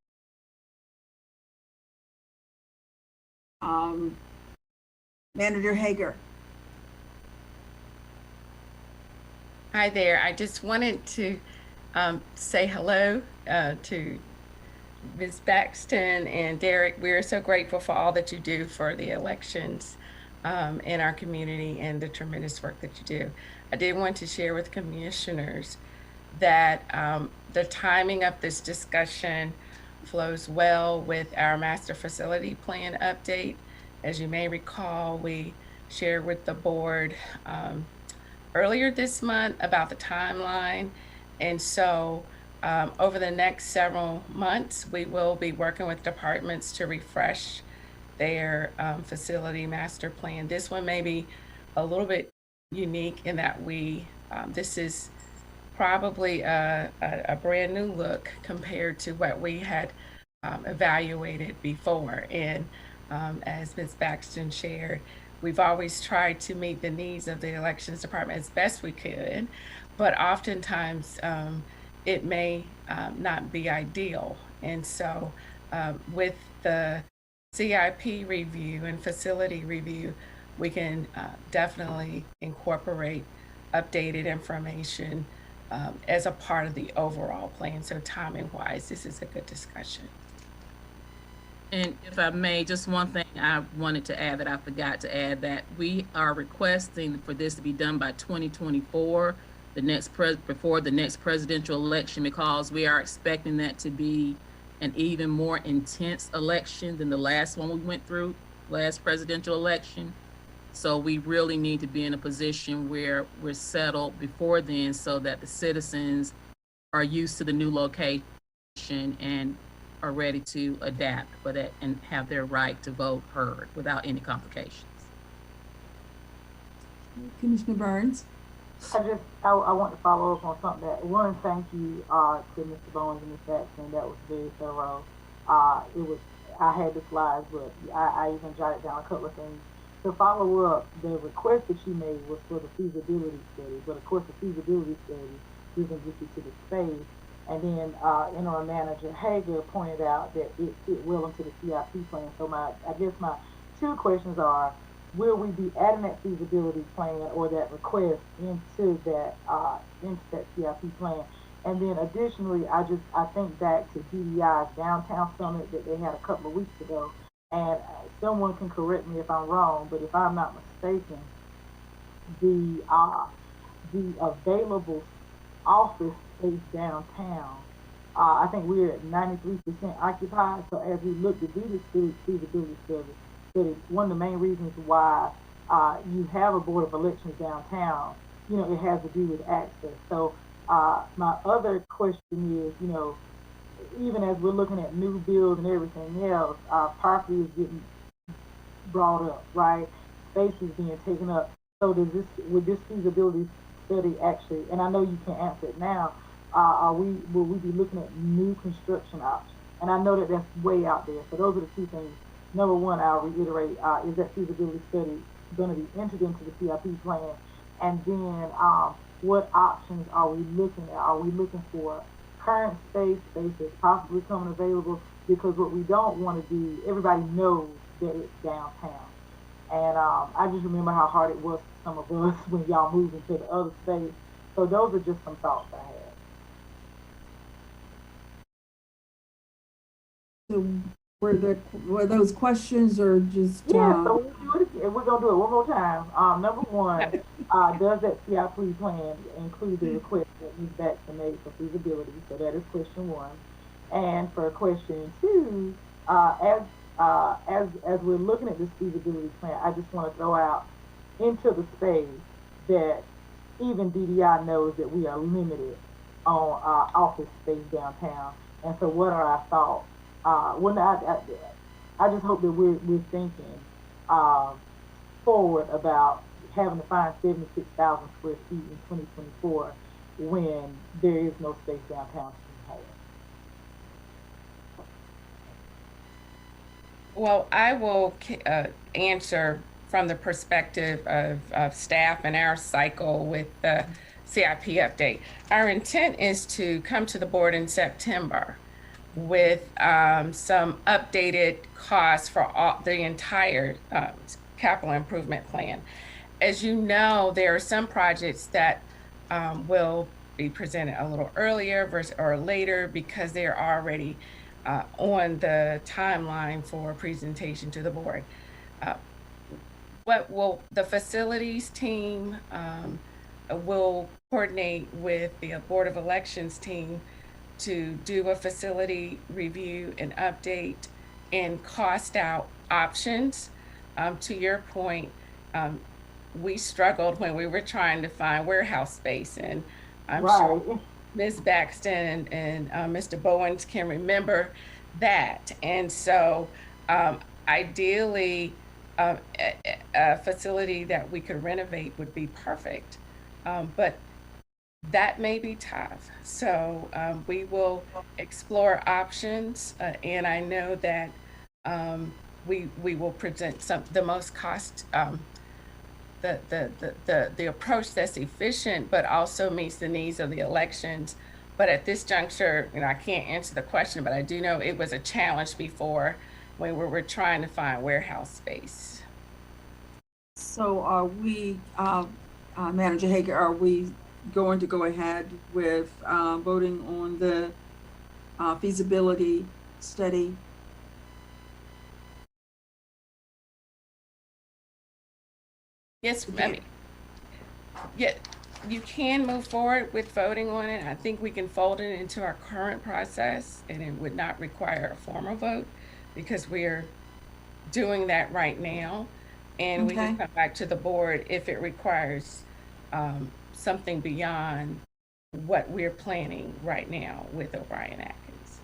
Manager Hager. Hi there. I just wanted to say hello to Ms. Baxton and Derek. We're so grateful for all that you do for the elections in our community and the tremendous work that you do. I did want to share with commissioners that the timing of this discussion flows well with our master facility plan update. As you may recall, we shared with the board earlier this month about the timeline. And so over the next several months, we will be working with departments to refresh their facility master plan. This one may be a little bit unique in that this is probably a brand new look compared to what we had evaluated before. And as Ms. Baxton shared, we've always tried to meet the needs of the elections department as best we could, but oftentimes it may not be ideal. And so with the CIP review and facility review, we can definitely incorporate updated information as a part of the overall plan. So timing wise, this is a good discussion. And if I may, just one thing I wanted to add that I forgot to add, that we are requesting for this to be done by 2024, before the next presidential election, because we are expecting that to be an even more intense election than the last one we went through, last presidential election. So we really need to be in a position where we're settled before then so that the citizens are used to the new location and are ready to adapt for that and have their right to vote heard without any complications. Commissioner Burns. I want to follow up on something that, one, thank you to Mr. Bones and Ms. Baxton. That was very thorough. I had the slides, but I even jotted down a couple of things. To follow up, the request that you made was for the feasibility study, but of course the feasibility study doesn't get you to the space. And then interim manager Hager pointed out that it fit well into the CIP plan. So I guess my two questions are, will we be adding that feasibility plan or that request into that CIP plan? And then additionally, I think back to DDI's downtown summit that they had a couple of weeks ago, and someone can correct me if I'm wrong, but if I'm not mistaken, the available office space downtown, I think we're at 93% occupied. So as we look to do this feasibility study, one of the main reasons why you have a board of elections downtown, it has to do with access. So my other question is, even as we're looking at new builds and everything else, property is getting brought up, right? Space is being taken up. So would this feasibility study actually, and I know you can't answer it now, will we be looking at new construction options? And I know that that's way out there. So those are the two things. Number one, I'll reiterate, is that feasibility study going to be entered into the CIP plan? And then what options are we looking at? Are we looking for current space that's possibly coming available? Because what we don't want to do, everybody knows that it's downtown. And I just remember how hard it was for some of us when y'all moved into the other space. So those are just some thoughts I had. So were those questions or just? Yeah, so we'll do it again. We're gonna do it one more time. Number one, does that CIP plan include the request that Ms. Baxter made for feasibility? So that is question one. And for question two, as we're looking at this feasibility plan, I just want to throw out into the space that even DDI knows that we are limited on office space downtown. And so, what are our thoughts? I just hope that we're thinking forward about having to find 76,000 square feet in 2024 when there is no space downtown to be had. Well, I will answer from the perspective of staff and our cycle with the CIP update. Our intent is to come to the board in September with some updated costs for the entire capital improvement plan. As you know, there are some projects that will be presented a little earlier or later because they're already on the timeline for presentation to the board. What will the facilities team will coordinate with the Board of Elections team to do a facility review and update and cost out options. To your point, we struggled when we were trying to find warehouse space, and I'm sure Ms. Baxton and Mr. Bowens can remember that. And so ideally, a facility that we could renovate would be perfect. But that may be tough. So we will explore options, and I know that we will present the most cost, the approach that's efficient, but also meets the needs of the elections. But at this juncture, I can't answer the question, but I do know it was a challenge before when we were trying to find warehouse space. So are we, Manager Hager, are we going to go ahead with voting on the feasibility study? Yes, I mean, yeah, you can move forward with voting on it. I think we can fold it into our current process, and it would not require a formal vote because we are doing that right now. And we can come back to the board if it requires something beyond what we're planning right now with O'Brien Atkins.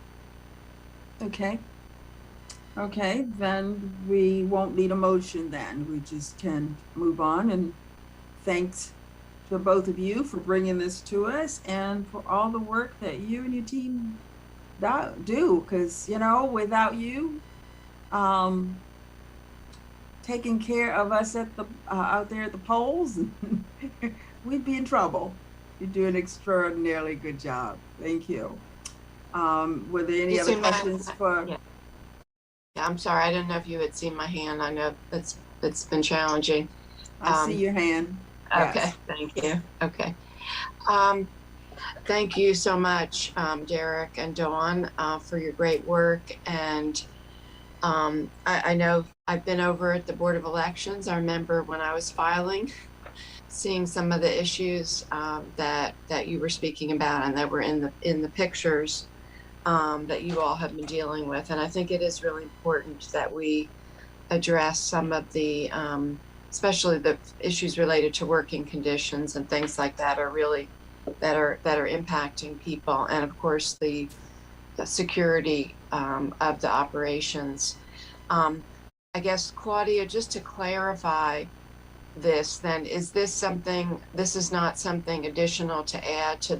Okay. Okay, then we won't need a motion then. We just can move on, and thanks to both of you for bringing this to us and for all the work that you and your team do, because, without you taking care of us at the out there at the polls, we'd be in trouble. You do an extraordinarily good job. Thank you. Were there any other questions for? Yeah, I'm sorry. I didn't know if you had seen my hand. I know it's been challenging. I see your hand. Okay, Yes. thank you. Okay. Thank you so much, Derek and Dawn, for your great work. And I know I've been over at the Board of Elections. I remember when I was filing, seeing some of the issues that you were speaking about and that were in the pictures that you all have been dealing with. And I think it is really important that we address some of the, especially the issues related to working conditions and things like that are really, that are impacting people. And of course, the security of the operations. I guess, Claudia, just to clarify this, then, is this something, this is not something additional to add to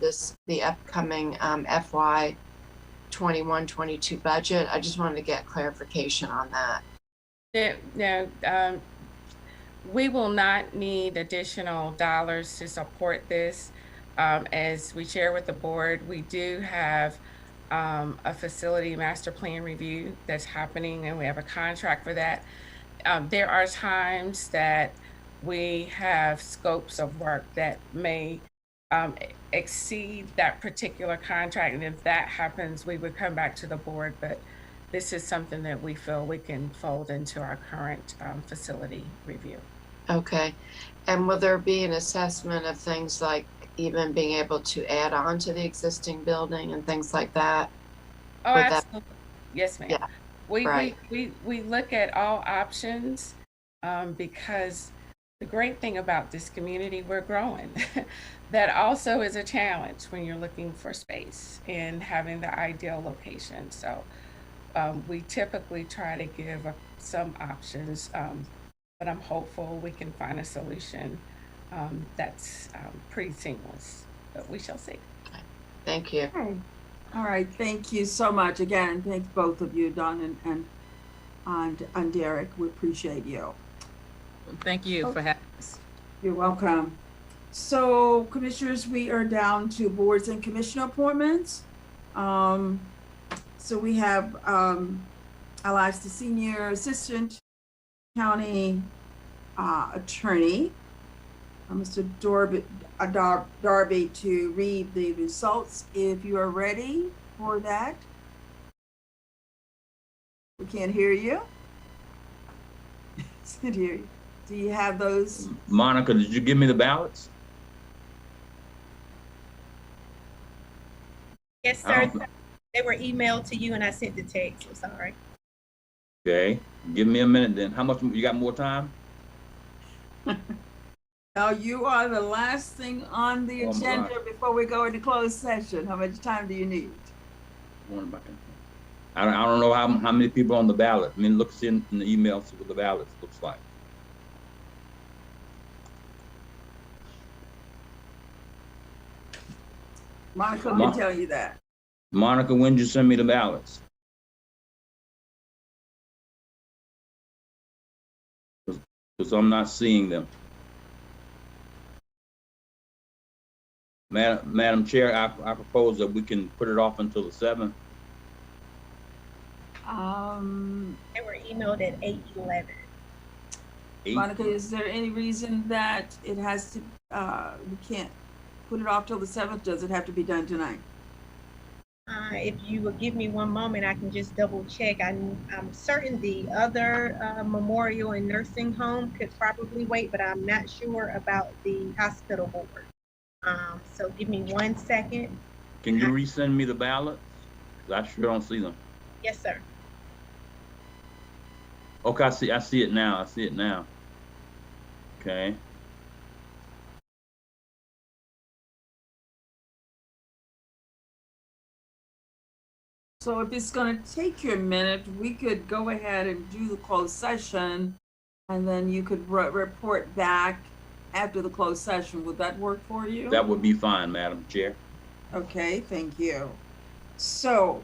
the upcoming FY 21-22 budget? I just wanted to get clarification on that. No, we will not need additional dollars to support this. As we share with the board, we do have a facility master plan review that's happening, and we have a contract for that. There are times that we have scopes of work that may exceed that particular contract, and if that happens, we would come back to the board. But this is something that we feel we can fold into our current facility review. Okay. And will there be an assessment of things like even being able to add on to the existing building and things like that? Oh, Would absolutely. Yes, ma'am. Yeah, We look at all options because the great thing about this community, we're growing. That also is a challenge when you're looking for space and having the ideal location. So we typically try to give some options, but I'm hopeful we can find a solution that's pretty seamless, but we shall see. Thank you. Okay. All right, thank you so much. Again, thanks both of you, Don and Derek. We appreciate you. Thank you for having us. You're welcome. So, commissioners, we are down to boards and commission appointments. So we have Alex, the Senior Assistant County Attorney, Mr. Darby, to read the results. If you are ready for that. We can't hear you. Can't hear you. Do you have those? Monica, did you give me the ballots? Yes, sir. They were emailed to you and I sent the text. I'm sorry. Okay, give me a minute then. How much, you got more time? Now you are the last thing on the agenda before we go into closed session. How much time do you need? I don't know how many people on the ballot. I mean, looks in the email, see what the ballots looks like. Monica can tell you that. Monica, when did you send me the ballots? Because I'm not seeing them. Madam Chair, I propose that we can put it off until the 7th. They were emailed at 8:11. Monica, is there any reason that it has to, we can't put it off till the 7th? Does it have to be done tonight? If you will give me one moment, I can just double check. I'm certain the other memorial and nursing home could probably wait, but I'm not sure about the hospital board. So give me 1 second. Can you resend me the ballots? I sure don't see them. Yes, sir. Okay, I see it now. I see it now. Okay. So if it's going to take you a minute, we could go ahead and do the closed session, and then you could report back after the closed session. Would that work for you? That would be fine, Madam Chair. Okay, thank you. So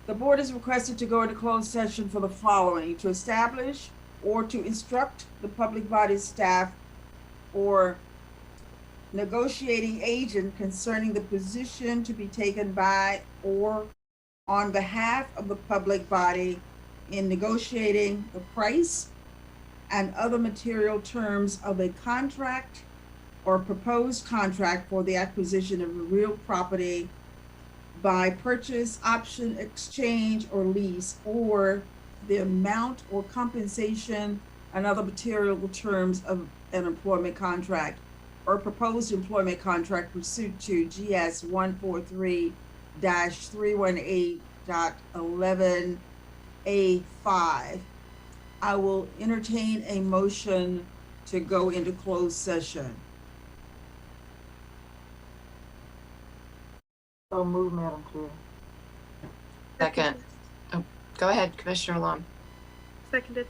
the board is requested to go into closed session for the following: to establish or to instruct the public body staff or negotiating agent concerning the position to be taken by or on behalf of the public body in negotiating the price and other material terms of a contract or proposed contract for the acquisition of a real property by purchase, option, exchange, or lease, or the amount or compensation and other material terms of an employment contract or proposed employment contract pursuant to GS 143-318.11A5. I will entertain a motion to go into closed session. So move, Madam Chair. Second. Oh, go ahead, Commissioner Lum. Seconded.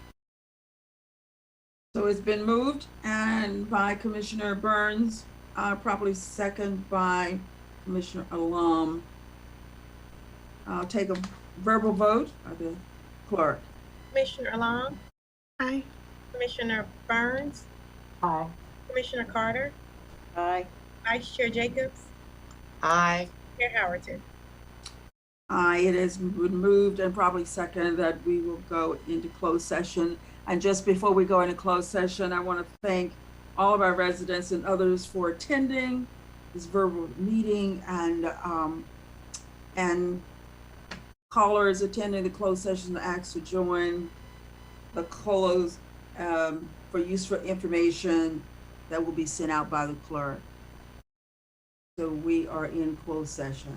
So it's been moved and by Commissioner Burns, properly second by Commissioner Alum. I'll take a verbal vote of the clerk. Commissioner Alum? Aye. Commissioner Burns? Aye. Commissioner Carter? Aye. Vice Chair Jacobs? Aye. Chair Howerton? Aye, it has been moved and probably second that we will go into closed session. And just before we go into closed session, I want to thank all of our residents and others for attending this verbal meeting and Callers attending the closed session are asked to join the close for useful information that will be sent out by the clerk. So we are in closed session.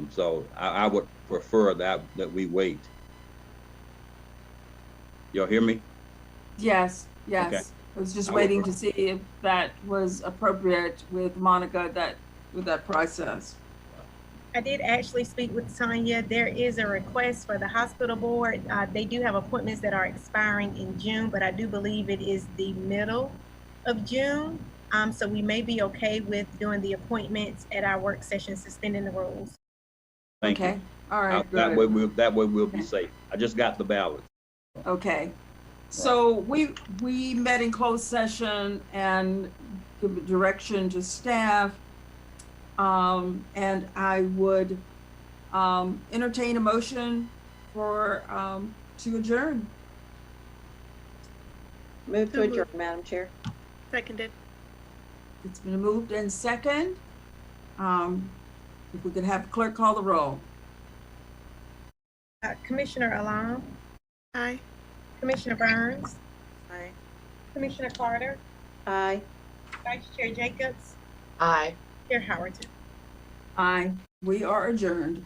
So I would prefer that we wait. Y'all hear me? Yes, yes. Okay. I was just I would waiting prefer- to see if that was appropriate with Monica, with that process. I did actually speak with Tanya. There is a request for the hospital board. They do have appointments that are expiring in June, but I do believe it is the middle of June. So we may be okay with doing the appointments at our work session, suspending the rules. Thank Okay, you. all right, That good. way we'll be safe. I just got the ballot. Okay. So we met in closed session and give direction to staff. And I would entertain a motion for to adjourn. Move to adjourn, Madam Chair. Seconded. It's been moved and second. If we could have clerk call the roll. Commissioner Alam, Aye. Commissioner Burns, Aye. Commissioner Carter, Aye. Vice Chair Jacobs, Aye. Chair Howerton. Aye, we are adjourned.